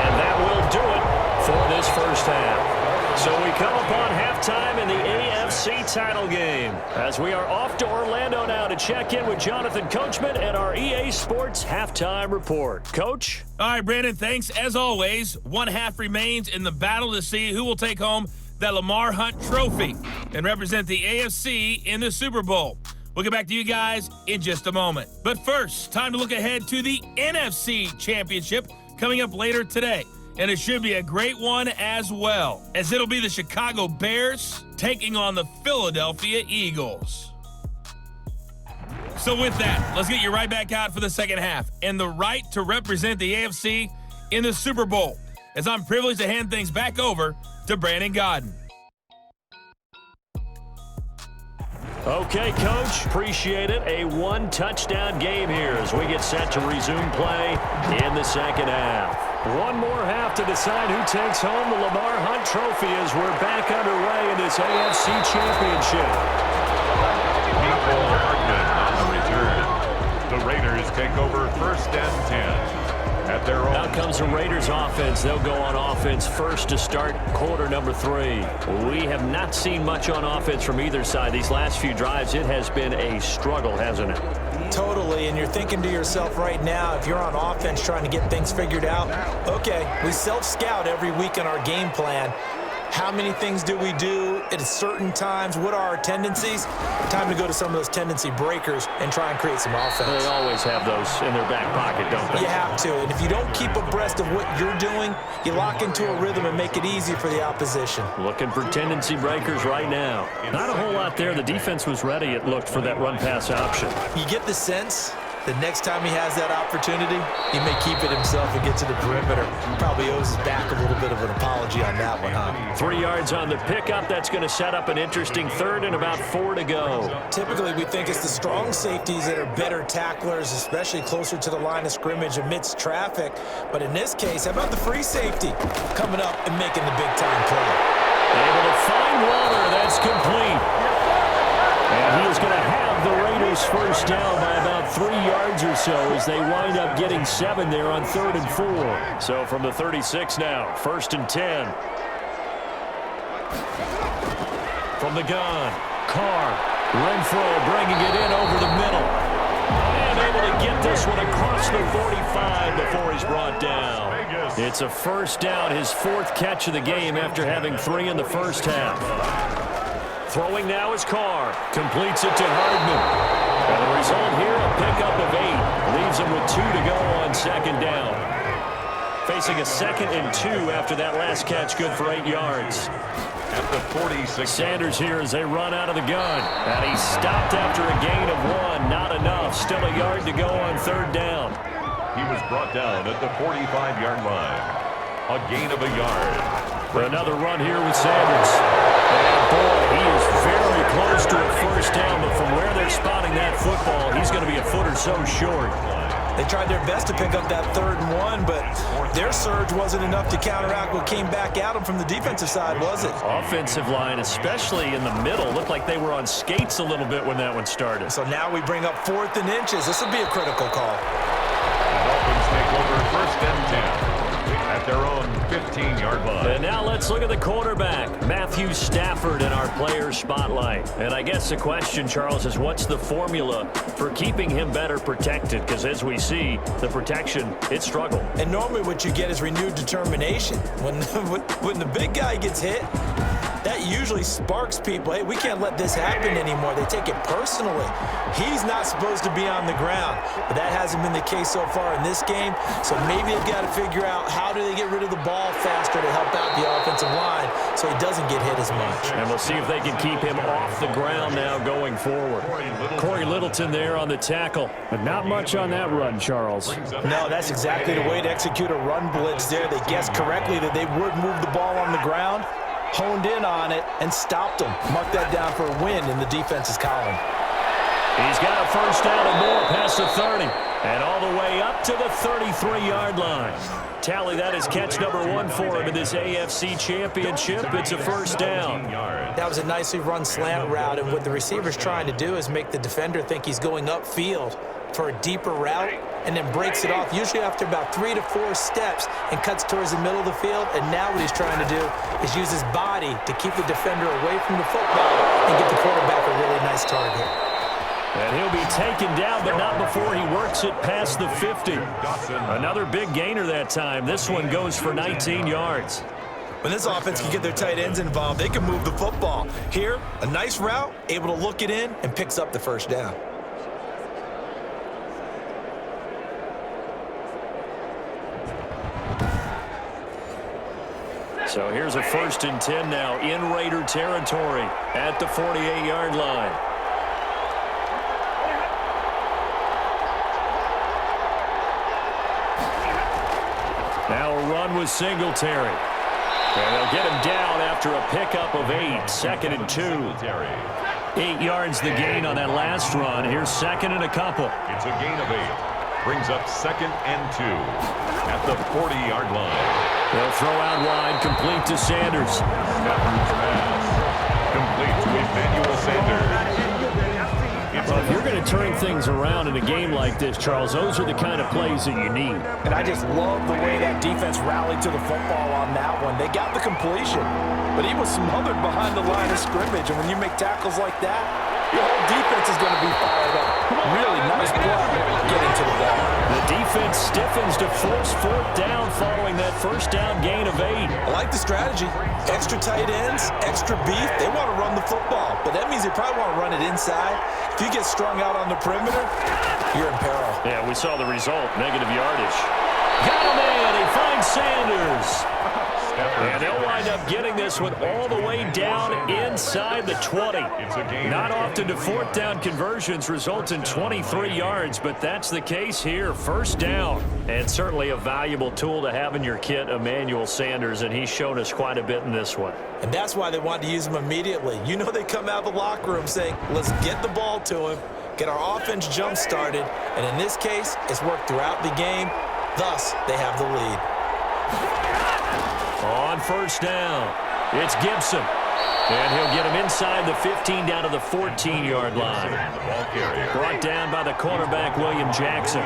And that will do it for this first half. So we come upon halftime in the AFC title game as we are off to Orlando now to check in with Jonathan Coachman and our EA Sports halftime report. Coach? All right, Brandon, thanks. As always, one half remains in the battle to see who will take home that Lamar Hunt trophy and represent the AFC in the Super Bowl. We'll get back to you guys in just a moment. But first, time to look ahead to the NFC Championship coming up later today. And it should be a great one as well, as it'll be the Chicago Bears taking on the Philadelphia Eagles. So with that, let's get you right back out for the second half and the right to represent the AFC in the Super Bowl, as I'm privileged to hand things back over to Brandon Godden. Okay, Coach. Appreciate it. A one-touchdown game here as we get set to resume play in the second half. One more half to decide who takes home the Lamar Hunt trophy as we're back underway in this AFC Championship. On the return. The Raiders take over first and 10. At their own. Out comes the Raiders offense. They'll go on offense first to start quarter number 3. We have not seen much on offense from either side. These last few drives, it has been a struggle, hasn't it? Totally, and you're thinking to yourself right now, if you're on offense trying to get things figured out, okay, we self-scout every week in our game plan. How many things do we do at certain times? What are our tendencies? Time to go to some of those tendency breakers and try and create some offense. They always have those in their back pocket, don't they? You have to, and if you don't keep abreast of what you're doing, you lock into a rhythm and make it easy for the opposition. Looking for tendency breakers right now. Not a whole lot there. The defense was ready, it looked, for that run-pass option. You get the sense the next time he has that opportunity, he may keep it himself and get to the perimeter. Probably owes his back a little bit of an apology on that one, huh? 3 yards on the pickup. That's going to set up an interesting third and about 4 to go. Typically, we think it's the strong safeties that are better tacklers, especially closer to the line of scrimmage amidst traffic. But in this case, how about the free safety coming up and making the big-time play? Able to find Waller. That's complete. And he is going to have the Raiders first down by about 3 yards or so as they wind up getting 7 there on 3rd and 4. So from the 36 now, 1st and 10. From the gun, Carr. Renfro bringing it in over the middle. And able to get this one across the 45 before he's brought down. It's a first down, his 4th catch of the game after having 3 in the first half. Throwing now is Carr. Completes it to Hardman. And the result here, a pickup of 8. Leaves him with 2 to go on 2nd down. Facing a 2nd and 2 after that last catch, good for 8 yards. At the 46. Sanders here as they run out of the gun. And he stopped after a gain of 1. Not enough. Still a yard to go on 3rd down. He was brought down at the 45-yard line. A gain of a yard. Another run here with Sanders. And boy, he is very close to a first down, but from where they're spotting that football, he's going to be a foot or so short. They tried their best to pick up that 3rd and 1, but their surge wasn't enough to counteract what came back at them from the defensive side, was it? Offensive line, especially in the middle, looked like they were on skates a little bit when that one started. So now we bring up 4th and inches. This would be a critical call. The Dolphins take over 1st and 10. At their own 15-yard line. And now let's look at the quarterback, Matthew Stafford, in our player spotlight. And I guess the question, Charles, is what's the formula for keeping him better protected? Because as we see, the protection, it struggled. And normally what you get is renewed determination. When the big guy gets hit, that usually sparks people. Hey, we can't let this happen anymore. They take it personally. He's not supposed to be on the ground, but that hasn't been the case so far in this game. So maybe they've got to figure out how do they get rid of the ball faster to help out the offensive line so he doesn't get hit as much. And we'll see if they can keep him off the ground now going forward. Corey Littleton there on the tackle. But not much on that run, Charles. No, that's exactly the way to execute a run blitz there. They guessed correctly that they would move the ball on the ground, honed in on it, and stopped them. Mark that down for a win in the defense's column. He's got a first down and more past the 30. And all the way up to the 33-yard line. Tally, that is catch number 1 for him in this AFC Championship. It's a first down. That was a nicely run slant route, and what the receiver's trying to do is make the defender think he's going upfield for a deeper route and then breaks it off, usually after about 3 to 4 steps, and cuts towards the middle of the field. And now what he's trying to do is use his body to keep the defender away from the football and get the quarterback a really nice target. And he'll be taken down, but not before he works it past the 50. Another big gainer that time. This one goes for 19 yards. When this offense can get their tight ends involved, they can move the football. Here, a nice route, able to look it in, and picks up the first down. So here's a 1st and 10 now in Raider territory at the 48-yard line. Now a run with Singletary. And they'll get him down after a pickup of 8. 2nd and 2. 8 yards the gain on that last run. Here's 2nd and a couple. It's a gain of 8. Brings up 2nd and 2 at the 40-yard line. They'll throw out wide, complete to Sanders. Stafford's pass. Complete to Emmanuel Sanders. Well, if you're going to turn things around in a game like this, Charles, those are the kind of plays that you need. And I just love the way that defense rallied to the football on that one. They got the completion, but he was smothered behind the line of scrimmage. And when you make tackles like that, your whole defense is going to be fired up. Really nice play getting to the ball. The defense stiffens to force 4th down following that first down gain of 8. I like the strategy. Extra tight ends, extra beef. They want to run the football, but that means they probably want to run it inside. If you get strung out on the perimeter, you're in peril. Yeah, we saw the result. Negative yardage. Got him in. He finds Sanders. And they'll wind up getting this one all the way down inside the 20. Not often do 4th down conversions result in 23 yards, but that's the case here. First down. And certainly a valuable tool to have in your kit, Emmanuel Sanders, and he's shown us quite a bit in this one. And that's why they wanted to use him immediately. You know they come out of the locker room saying, let's get the ball to him, get our offense jump-started, and in this case, it's worked throughout the game. Thus, they have the lead. On first down, it's Gibson. And he'll get him inside the 15 down to the 14-yard line. Brought down by the cornerback, William Jackson.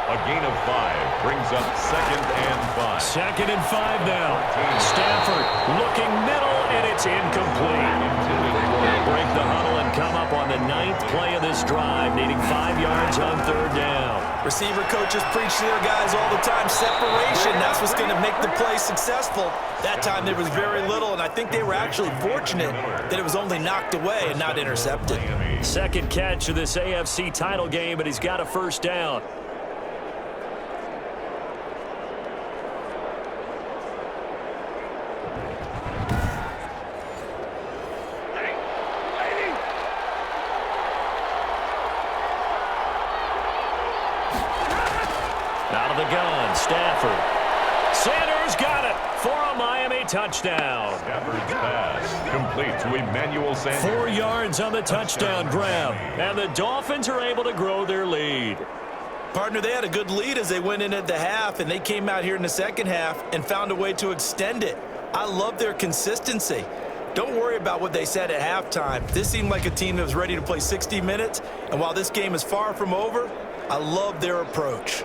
A gain of 5 brings up 2nd and 5. 2nd and 5 now. Stafford looking middle, and it's incomplete. They'll break the huddle and come up on the 9th play of this drive, needing 5 yards on 3rd down. Receiver coaches preach to their guys all the time, separation. That's what's going to make the play successful. That time there was very little, and I think they were actually fortunate that it was only knocked away and not intercepted. 2nd catch of this AFC title game, but he's got a first down. Out of the gun, Stafford. Sanders got it for a Miami touchdown. Stafford's pass complete to Emmanuel Sanders. 4 yards on the touchdown grab, and the Dolphins are able to grow their lead. Partner, they had a good lead as they went in at the half, and they came out here in the second half and found a way to extend it. I love their consistency. Don't worry about what they said at halftime. This seemed like a team that was ready to play 60 minutes, and while this game is far from over, I love their approach.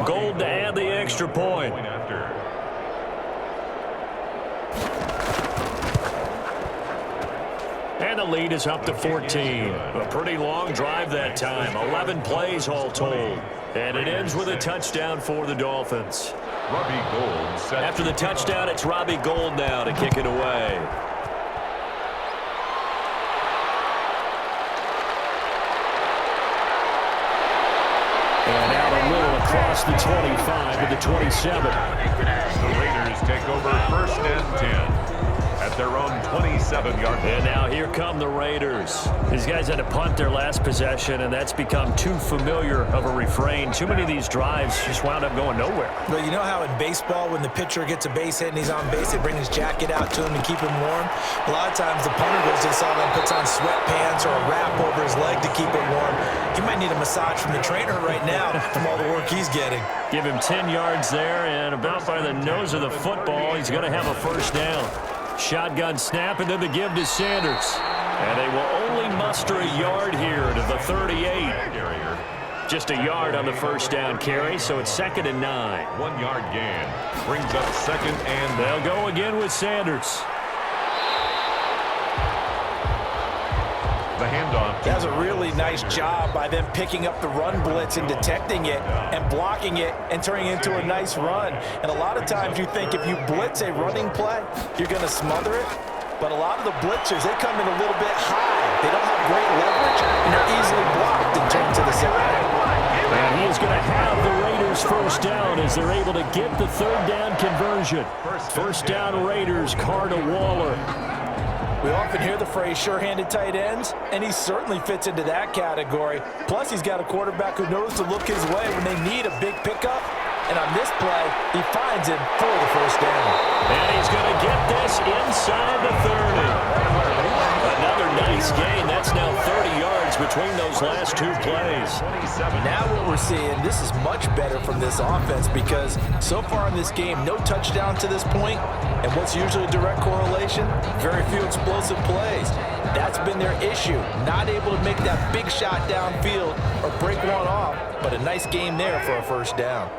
Gold to add the extra point. And the lead is up to 14. A pretty long drive that time. 11 plays all told. And it ends with a touchdown for the Dolphins. Robbie Gould set. After the touchdown, it's Robbie Gould now to kick it away. And out a little across the 25 to the 27. The Raiders take over 1st and 10 at their own 27-yard line. And now here come the Raiders. These guys had to punt their last possession, and that's become too familiar of a refrain. Too many of these drives just wound up going nowhere. Well, you know how in baseball, when the pitcher gets a base hit and he's on base, they bring his jacket out to him to keep him warm? A lot of times the punter goes inside and puts on sweatpants or a wrap over his leg to keep it warm. He might need a massage from the trainer right now from all the work he's getting. Give him 10 yards there, and about by the nose of the football, he's going to have a first down. Shotgun snap, and then the give to Sanders. And they will only muster a yard here to the 38. Just a yard on the first down carry, so it's 2nd and 9. 1-yard gain brings up 2nd and. They'll go again with Sanders. The handoff. That's a really nice job by them picking up the run blitz and detecting it and blocking it and turning it into a nice run. And a lot of times you think if you blitz a running play, you're going to smother it. But a lot of the blitzers, they come in a little bit high. They don't have great leverage, and they're easily blocked and turned to the side. And he is going to have the Raiders first down as they're able to get the 3rd down conversion. First down Raiders, Carr to Waller. We often hear the phrase sure-handed tight ends, and he certainly fits into that category. Plus, he's got a quarterback who knows to look his way when they need a big pickup. And on this play, he finds him for the first down. And he's going to get this inside the 30. Another nice gain. That's now 30 yards between those last 2 plays. Now what we're seeing, this is much better from this offense because so far in this game, no touchdown to this point. And what's usually a direct correlation? Very few explosive plays. That's been their issue. Not able to make that big shot downfield or break one off, but a nice game there for a first down.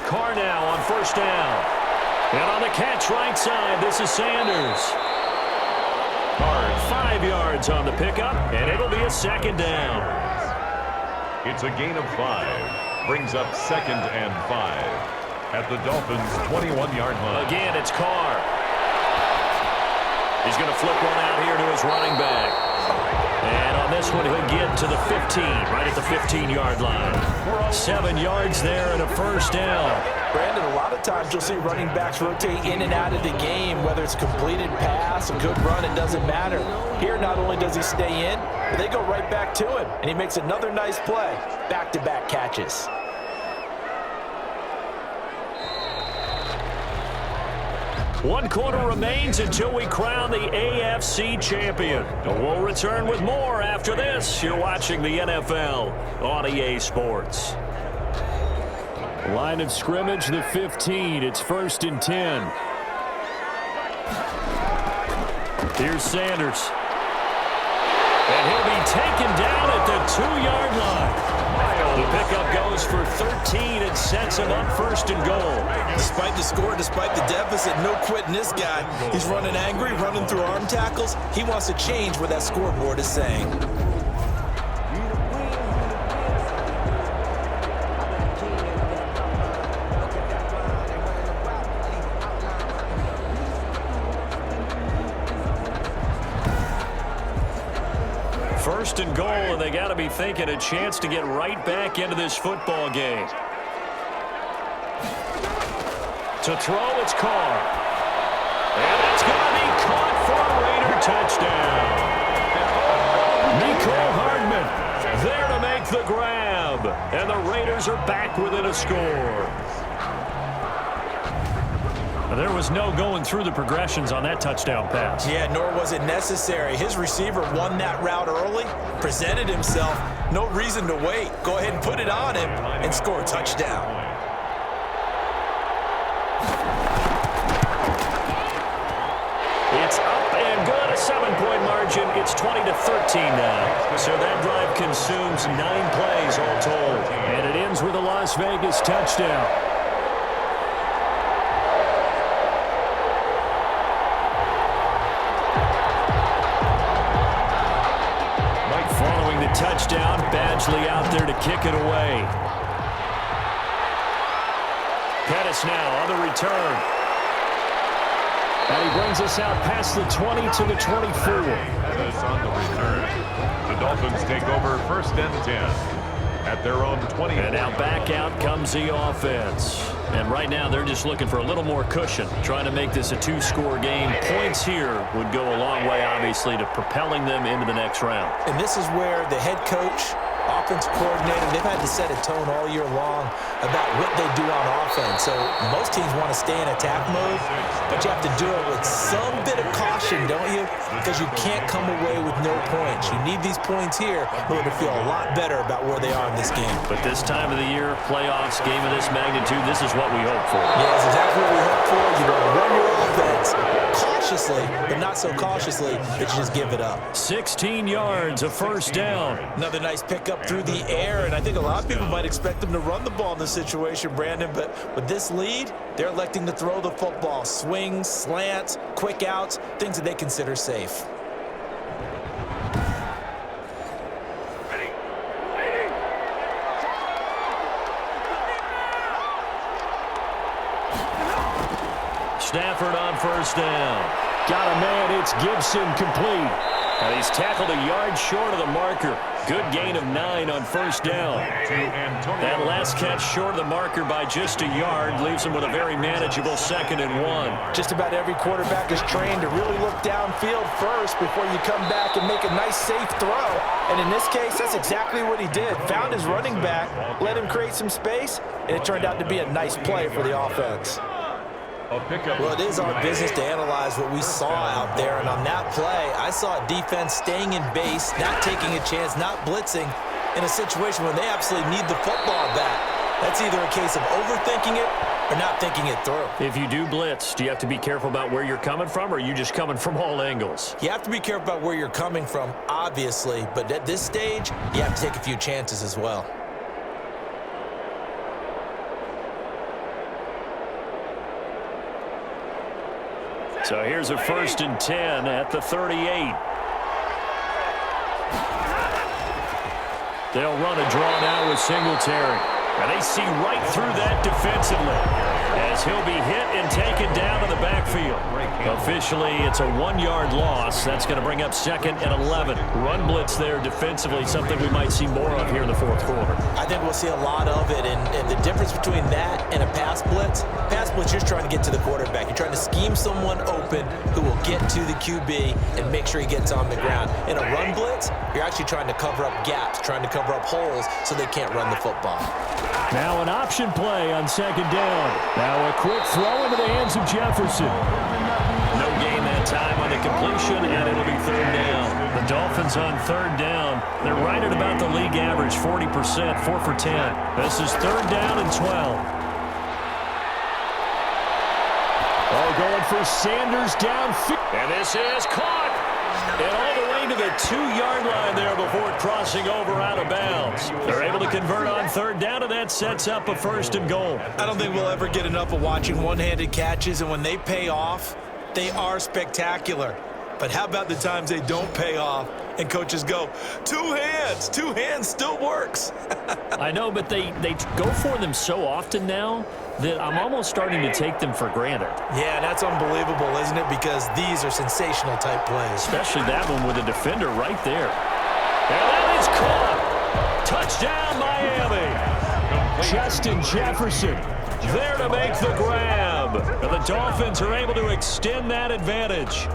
Carr now on first down. And on the catch right side, this is Sanders. Carr 5 yards on the pickup, and it'll be a 2nd down. It's a gain of 5. Brings up 2nd and 5 at the Dolphins' 21-yard line. Again, it's Carr. He's going to flip one out here to his running back. And on this one, he'll get to the 15, right at the 15-yard line. 7 yards there and a first down. Brandon, a lot of times you'll see running backs rotate in and out of the game, whether it's completed pass, a good run, it doesn't matter. Here, not only does he stay in, but they go right back to him, and he makes another nice play. Back-to-back catches. One quarter remains until we crown the AFC champion. We'll return with more after this. You're watching the NFL on EA Sports. Line of scrimmage, the 15. It's 1st and 10. Here's Sanders. And he'll be taken down at the 2-yard line. The pickup goes for 13 and sets him up 1st and goal. Despite the score, despite the deficit, no quitting this guy. He's running angry, running through arm tackles. He wants to change what that scoreboard is saying. First and goal, and they got to be thinking a chance to get right back into this football game. To throw, it's Carr. And it's going to be caught for a Raider touchdown. Nicole Hardman there to make the grab. And the Raiders are back within a score. There was no going through the progressions on that touchdown pass. Yeah, nor was it necessary. His receiver won that route early, presented himself. No reason to wait. Go ahead and put it on him and score a touchdown. It's up and good, a 7-point margin. It's 20-13 now. So that drive consumes 9 plays all told. And it ends with a Las Vegas touchdown. touchdown. Badgley out there to kick it away. Pettis now on the return. And he brings us out past the 20 to the 24. Pettis on the return. The Dolphins take over 1st and 10 at their own 20. And now back out comes the offense. And right now they're just looking for a little more cushion, trying to make this a 2-score game. Points here would go a long way, obviously, to propelling them into the next round. And this is where the head coach, offensive coordinator, they've had to set a tone all year long about what they do on offense. So most teams want to stay in attack mode, but you have to do it with some bit of caution, don't you? Because you can't come away with no points. You need these points here in order to feel a lot better about where they are in this game. But this time of the year, playoffs, game of this magnitude, this is what we hope for. Yeah, that's exactly what we hope for. You want to run your offense cautiously, but not so cautiously that you just give it up. 16 yards, a first down. Another nice pickup through the air, and I think a lot of people might expect them to run the ball in this situation, Brandon, but with this lead, they're electing to throw the football. Swings, slants, quick outs, things that they consider safe. Stafford on first down. Got a man, it's Gibson, complete. And he's tackled a yard short of the marker. Good gain of 9 on first down. That last catch short of the marker by just a yard leaves him with a very manageable 2nd and 1. Just about every quarterback is trained to really look downfield first before you come back and make a nice, safe throw. And in this case, that's exactly what he did. Found his running back, let him create some space, and it turned out to be a nice play for the offense. Well, it is our business to analyze what we saw out there, and on that play, I saw a defense staying in base, not taking a chance, not blitzing in a situation where they absolutely need the football back. That's either a case of overthinking it or not thinking it through. If you do blitz, do you have to be careful about where you're coming from, or are you just coming from all angles? You have to be careful about where you're coming from, obviously, but at this stage, you have to take a few chances as well. So here's a 1st and 10 at the 38. They'll run a draw now with Singletary. And they see right through that defensively as he'll be hit and taken down to the backfield. Officially, it's a 1-yard loss. That's going to bring up 2nd and 11. Run blitz there defensively, something we might see more of here in the 4th quarter. I think we'll see a lot of it, and the difference between that and a pass blitz, you're just trying to get to the quarterback. You're trying to scheme someone open who will get to the QB and make sure he gets on the ground. In a run blitz, you're actually trying to cover up gaps, trying to cover up holes so they can't run the football. Now an option play on 2nd down. Now a quick throw into the hands of Jefferson. No gain that time on the completion, and it'll be 3rd down. The Dolphins on 3rd down. They're right at about the league average, 40%, 4 for 10. This is 3rd down and 12. Oh, going for Sanders downfield. And this is caught. And all the way to the 2-yard line there before crossing over out of bounds. They're able to convert on 3rd down, and that sets up a 1st and goal. I don't think we'll ever get enough of watching one-handed catches, and when they pay off, they are spectacular. But how about the times they don't pay off and coaches go, 2 hands still works. I know, but they go for them so often now that I'm almost starting to take them for granted. Yeah, that's unbelievable, isn't it? Because these are sensational type plays. Especially that one with a defender right there. And that is caught. Touchdown, Miami. Justin Jefferson there to make the grab. And the Dolphins are able to extend that advantage.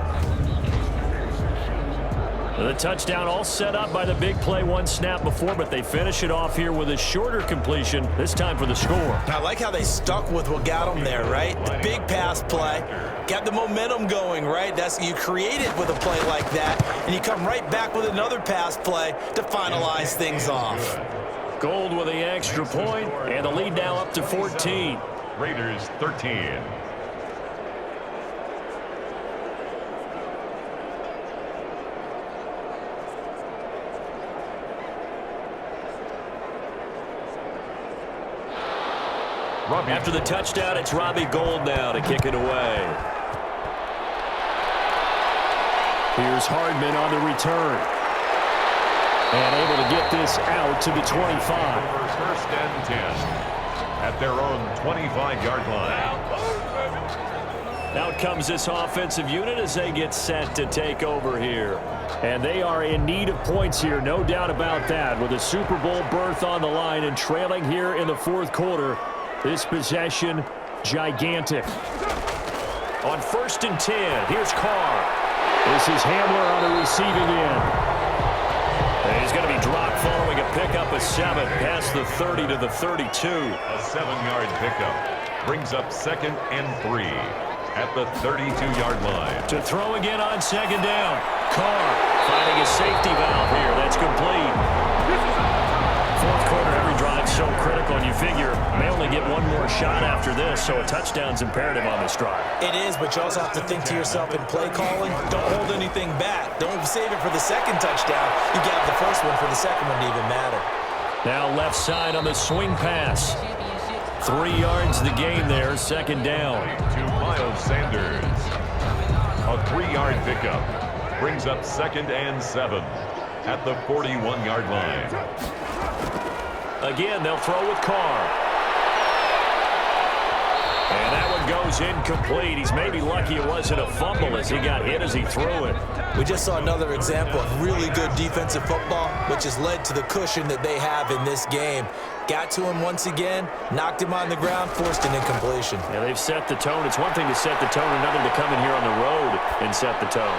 The touchdown all set up by the big play 1 snap before, but they finish it off here with a shorter completion, this time for the score. I like how they stuck with what got them there, right? The big pass play, got the momentum going, right? You create it with a play like that, and you come right back with another pass play to finalize things off. Gold with the extra point, and the lead now up to 14. Raiders 13. After the touchdown, it's Robbie Gould now to kick it away. Here's Hardman on the return. And able to get this out to the 25. First and 10 at their own 25-yard line. Out comes this offensive unit as they get set to take over here. And they are in need of points here, no doubt about that. With a Super Bowl berth on the line and trailing here in the fourth quarter, this possession gigantic. On 1st and 10, here's Carr. This is Hamler on the receiving end. And he's going to be dropped following a pickup of 7 past the 30 to the 32. A 7-yard pickup brings up 2nd and 3 at the 32-yard line. To throw again on 2nd down. Carr finding a safety valve here. That's complete. Fourth quarter, every drive so critical, and you figure may only get one more shot after this, so a touchdown's imperative on this drive. It is, but you also have to think to yourself in play calling, don't hold anything back. Don't save it for the second touchdown. You got the first one for the second one to even matter. Now left side on the swing pass. 3 yards the gain there, 2nd down. To Miles Sanders. A 3-yard pickup brings up 2nd and 7 at the 41-yard line. Again, they'll throw with Carr. And that one goes incomplete. He's maybe lucky it wasn't a fumble as he got hit as he threw it. We just saw another example of really good defensive football, which has led to the cushion that they have in this game. Got to him once again, knocked him on the ground, forced an incompletion. Yeah, they've set the tone. It's one thing to set the tone, another to come in here on the road and set the tone.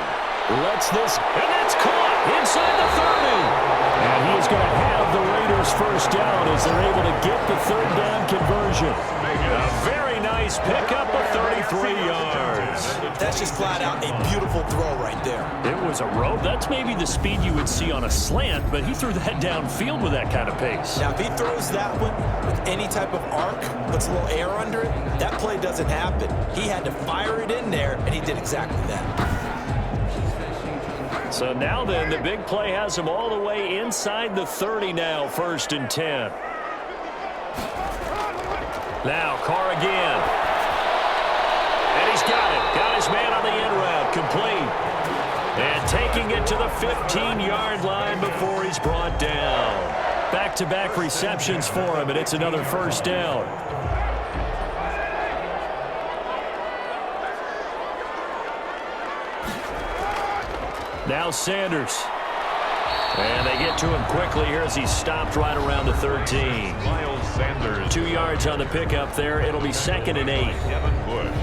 Let's this, and that's caught inside the 30. And he is going to have the Raiders first down as they're able to get the 3rd down conversion. A very nice pickup of 33 yards. That's just flat out a beautiful throw right there. It was a rope. That's maybe the speed you would see on a slant, but he threw that downfield with that kind of pace. Now, if he throws that one with any type of arc, puts a little air under it, that play doesn't happen. He had to fire it in there, and he did exactly that. So now then, the big play has him all the way inside the 30 now, 1st and 10. Now, Carr again. And he's got it. Got his man on the end route, complete. And taking it to the 15-yard line before he's brought down. Back-to-back receptions for him, and it's another first down. Now Sanders. And they get to him quickly here as he's stopped right around the 13. Miles Sanders. 2 yards on the pickup there. It'll be 2nd and 8. Kevin Bush.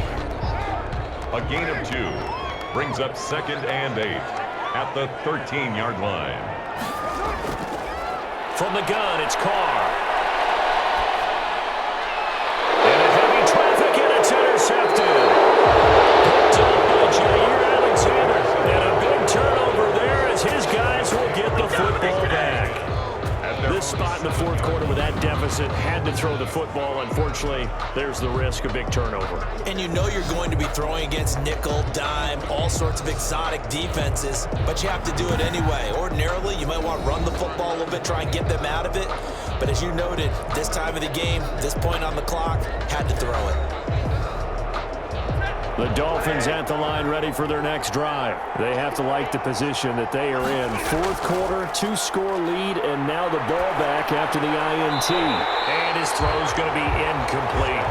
A gain of 2 brings up 2nd and 8 at the 13-yard line. From the gun, it's Carr. And a heavy traffic, and it's intercepted. Picked up by Jair Alexander. And a big turnover there as his guys will get the football back. This spot in the fourth quarter with that deficit had to throw the football. Unfortunately, there's the risk of big turnover. And you know you're going to be throwing against nickel, dime, all sorts of exotic defenses, but you have to do it anyway. Ordinarily, you might want to run the football a little bit, try and get them out of it. But as you noted, this time of the game, this point on the clock, had to throw it. The Dolphins at the line ready for their next drive. They have to like the position that they are in. Fourth quarter, 2-score lead, and now the ball back after the INT. And his throw's going to be incomplete.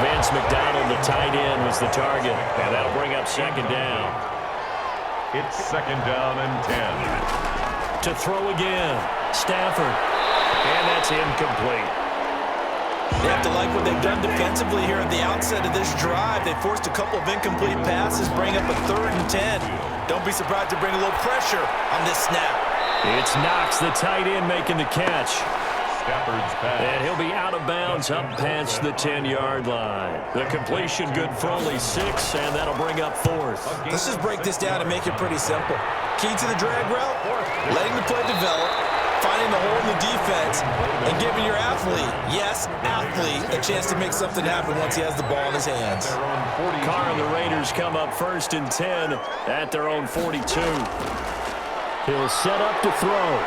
Vance McDonald, the tight end, was the target, and that'll bring up 2nd down. It's 2nd down and 10. To throw again, Stafford, and that's incomplete. They have to like what they've done defensively here at the outset of this drive. They forced a couple of incomplete passes, bring up a 3rd and 10. Don't be surprised to bring a little pressure on this snap. It's Knox, the tight end, making the catch. Stafford's pass. And he'll be out of bounds up past the 10-yard line. The completion good for only 6, and that'll bring up 4th. Let's just break this down and make it pretty simple. Key to the drag route, letting the play develop, finding the hole in the defense, and giving your athlete, a chance to make something happen once he has the ball in his hands. Carr and the Raiders come up 1st and 10 at their own 42. He'll set up to throw.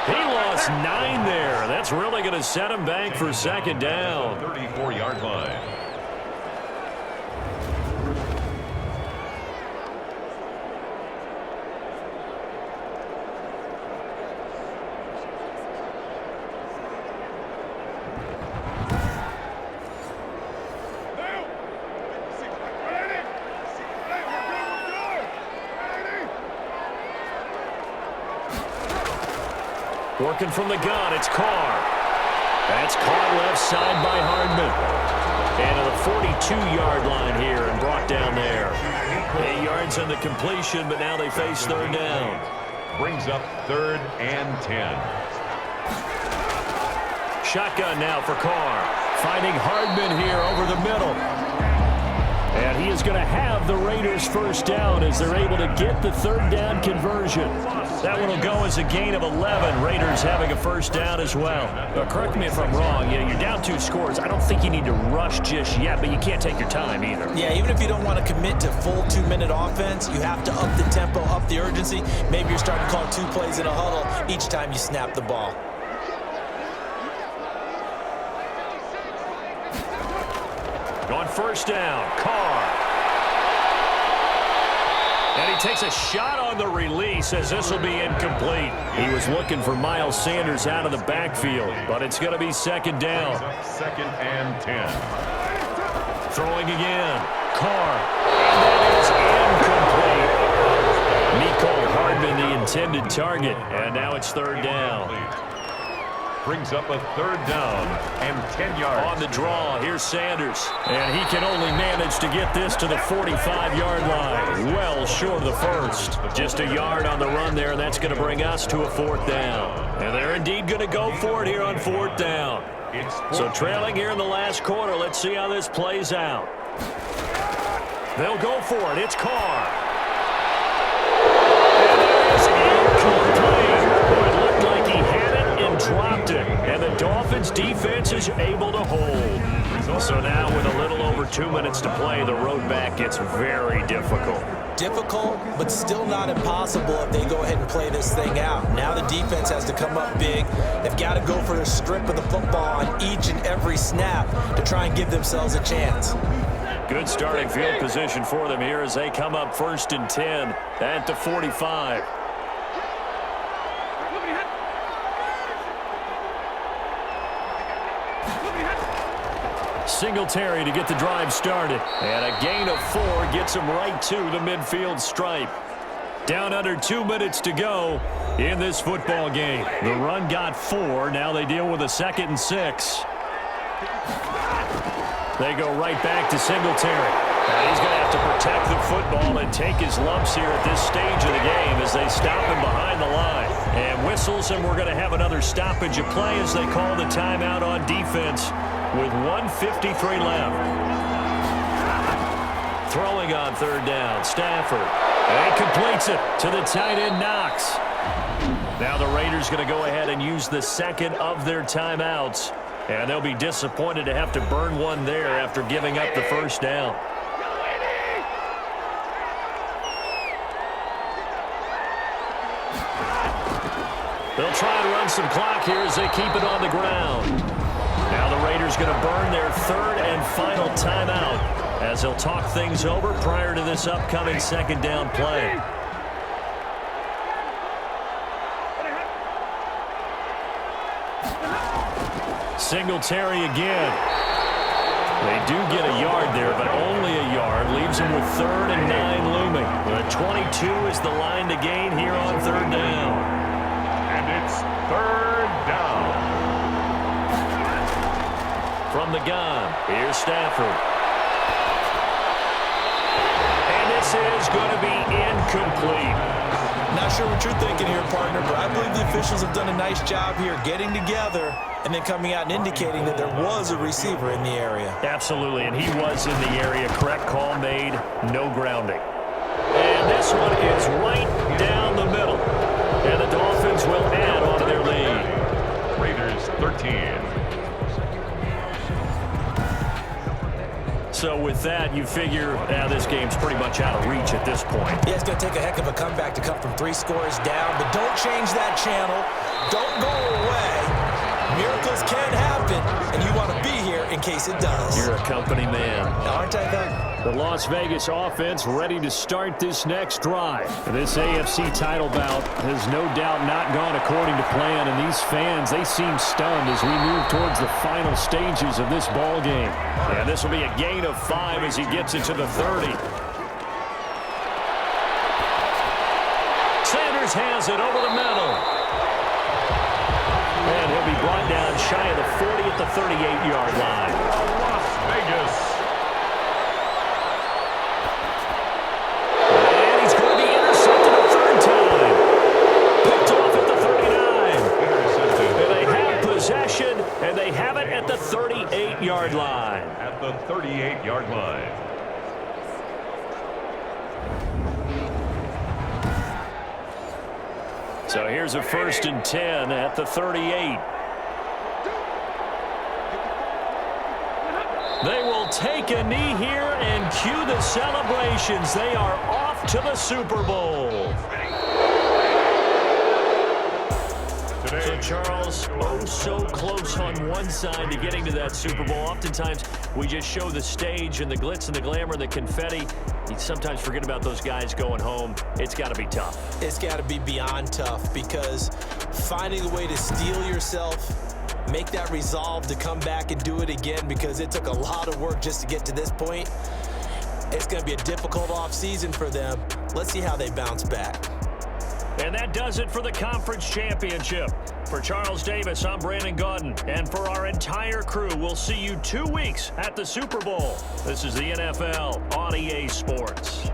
He lost 9 there. That's really going to set him back for 2nd down. 34-yard line. Working from the gun, it's Carr. That's caught left side by Hardman. And to the 42-yard line here and brought down there. 8 yards on the completion, but now they face third down. Brings up 3rd and 10. Shotgun now for Carr. Finding Hardman here over the middle. And he is going to have the Raiders first down as they're able to get the third down conversion. That one will go as a gain of 11. Raiders having a first down as well. Correct me if I'm wrong. You're down 2 scores. I don't think you need to rush just yet, but you can't take your time either. Yeah, even if you don't want to commit to full 2-minute offense, you have to up the tempo, up the urgency. Maybe you're starting to call 2 plays in a huddle each time you snap the ball. On first down, Carr. And he takes a shot on the release as this will be incomplete. He was looking for Miles Sanders out of the backfield, but it's going to be second down. 2nd and 10. Throwing again, Carr. And that is incomplete. Mecole Hardman, the intended target, and now it's third down. Brings up a 3rd down and 10 yards. On the draw, here's Sanders. And he can only manage to get this to the 45-yard line. Well short of the first. Just a yard on the run there, and that's going to bring us to a 4th down. And they're indeed going to go for it here on 4th down. So trailing here in the last quarter, let's see how this plays out. They'll go for it. It's Carr. And it is incomplete. It looked like he had it and dropped it. And the Dolphins defense is able to hold. So now with a little over 2 minutes to play, the road back gets very difficult. Difficult, but still not impossible if they go ahead and play this thing out. Now the defense has to come up big. They've got to go for the strip of the football on each and every snap to try and give themselves a chance. Good starting field position for them here as they come up 1st and 10 at the 45. Singletary to get the drive started. And a gain of 4 gets him right to the midfield stripe. Down under 2 minutes to go in this football game. The run got 4. Now they deal with a 2nd and 6. They go right back to Singletary. Now he's going to have to protect the football and take his lumps here at this stage of the game as they stop him behind the line. And whistles, and we're going to have another stoppage of play as they call the timeout on defense with 1:53 left. Throwing on 3rd down, Stafford. And he completes it to the tight end, Knox. Now the Raiders going to go ahead and use the 2nd of their timeouts. And they'll be disappointed to have to burn one there after giving up the 1st down. They'll try and run some clock here as they keep it on the ground. Now the Raiders going to burn their 3rd and final timeout as they'll talk things over prior to this upcoming 2nd down play. Singletary again. They do get a yard there, but only a yard. Leaves them with 3rd and 9 looming. The 22 is the line to gain here on 3rd down. And it's 3rd down. From the gun, here's Stafford. And this is going to be incomplete. Not sure what you're thinking here, partner, but I believe the officials have done a nice job here getting together and then coming out and indicating that there was a receiver in the area. Absolutely, and he was in the area. Correct call made, no grounding. And this one is right down the middle. And the Dolphins will add on to their lead. Raiders 13. So with that, you figure this game's pretty much out of reach at this point. Yeah, it's going to take a heck of a comeback to come from 3 scores down, but don't change that channel. Don't go away. Miracles can happen, and you want to be here in case it does. You're a company man. Aren't I, though? The Las Vegas offense ready to start this next drive. This AFC title bout has no doubt not gone according to plan, and these fans, they seem stunned as we move towards the final stages of this ball game. And this will be a gain of 5 as he gets it to the 30. Sanders has it over the middle. be brought down shy of the 40 at the 38-yard line. Las Vegas. And he's going to be intercepted a third time. Picked off at the 39. Intercepted. And they have possession, and they have it at the 38-yard line. At the 38-yard line. So here's a 1st and 10 at the 38. They will take a knee here and cue the celebrations. They are off to the Super Bowl. So, Charles, oh so close on one side to getting to that Super Bowl. Oftentimes, we just show the stage and the glitz and the glamour and the confetti. You sometimes forget about those guys going home. It's got to be tough. It's got to be beyond tough because finding a way to steel yourself, make that resolve to come back and do it again because it took a lot of work just to get to this point. It's going to be a difficult offseason for them. Let's see how they bounce back. And that does it for the conference championship. For Charles Davis, I'm Brandon Gaudin. And for our entire crew, we'll see you 2 weeks at the Super Bowl. This is the NFL on EA Sports.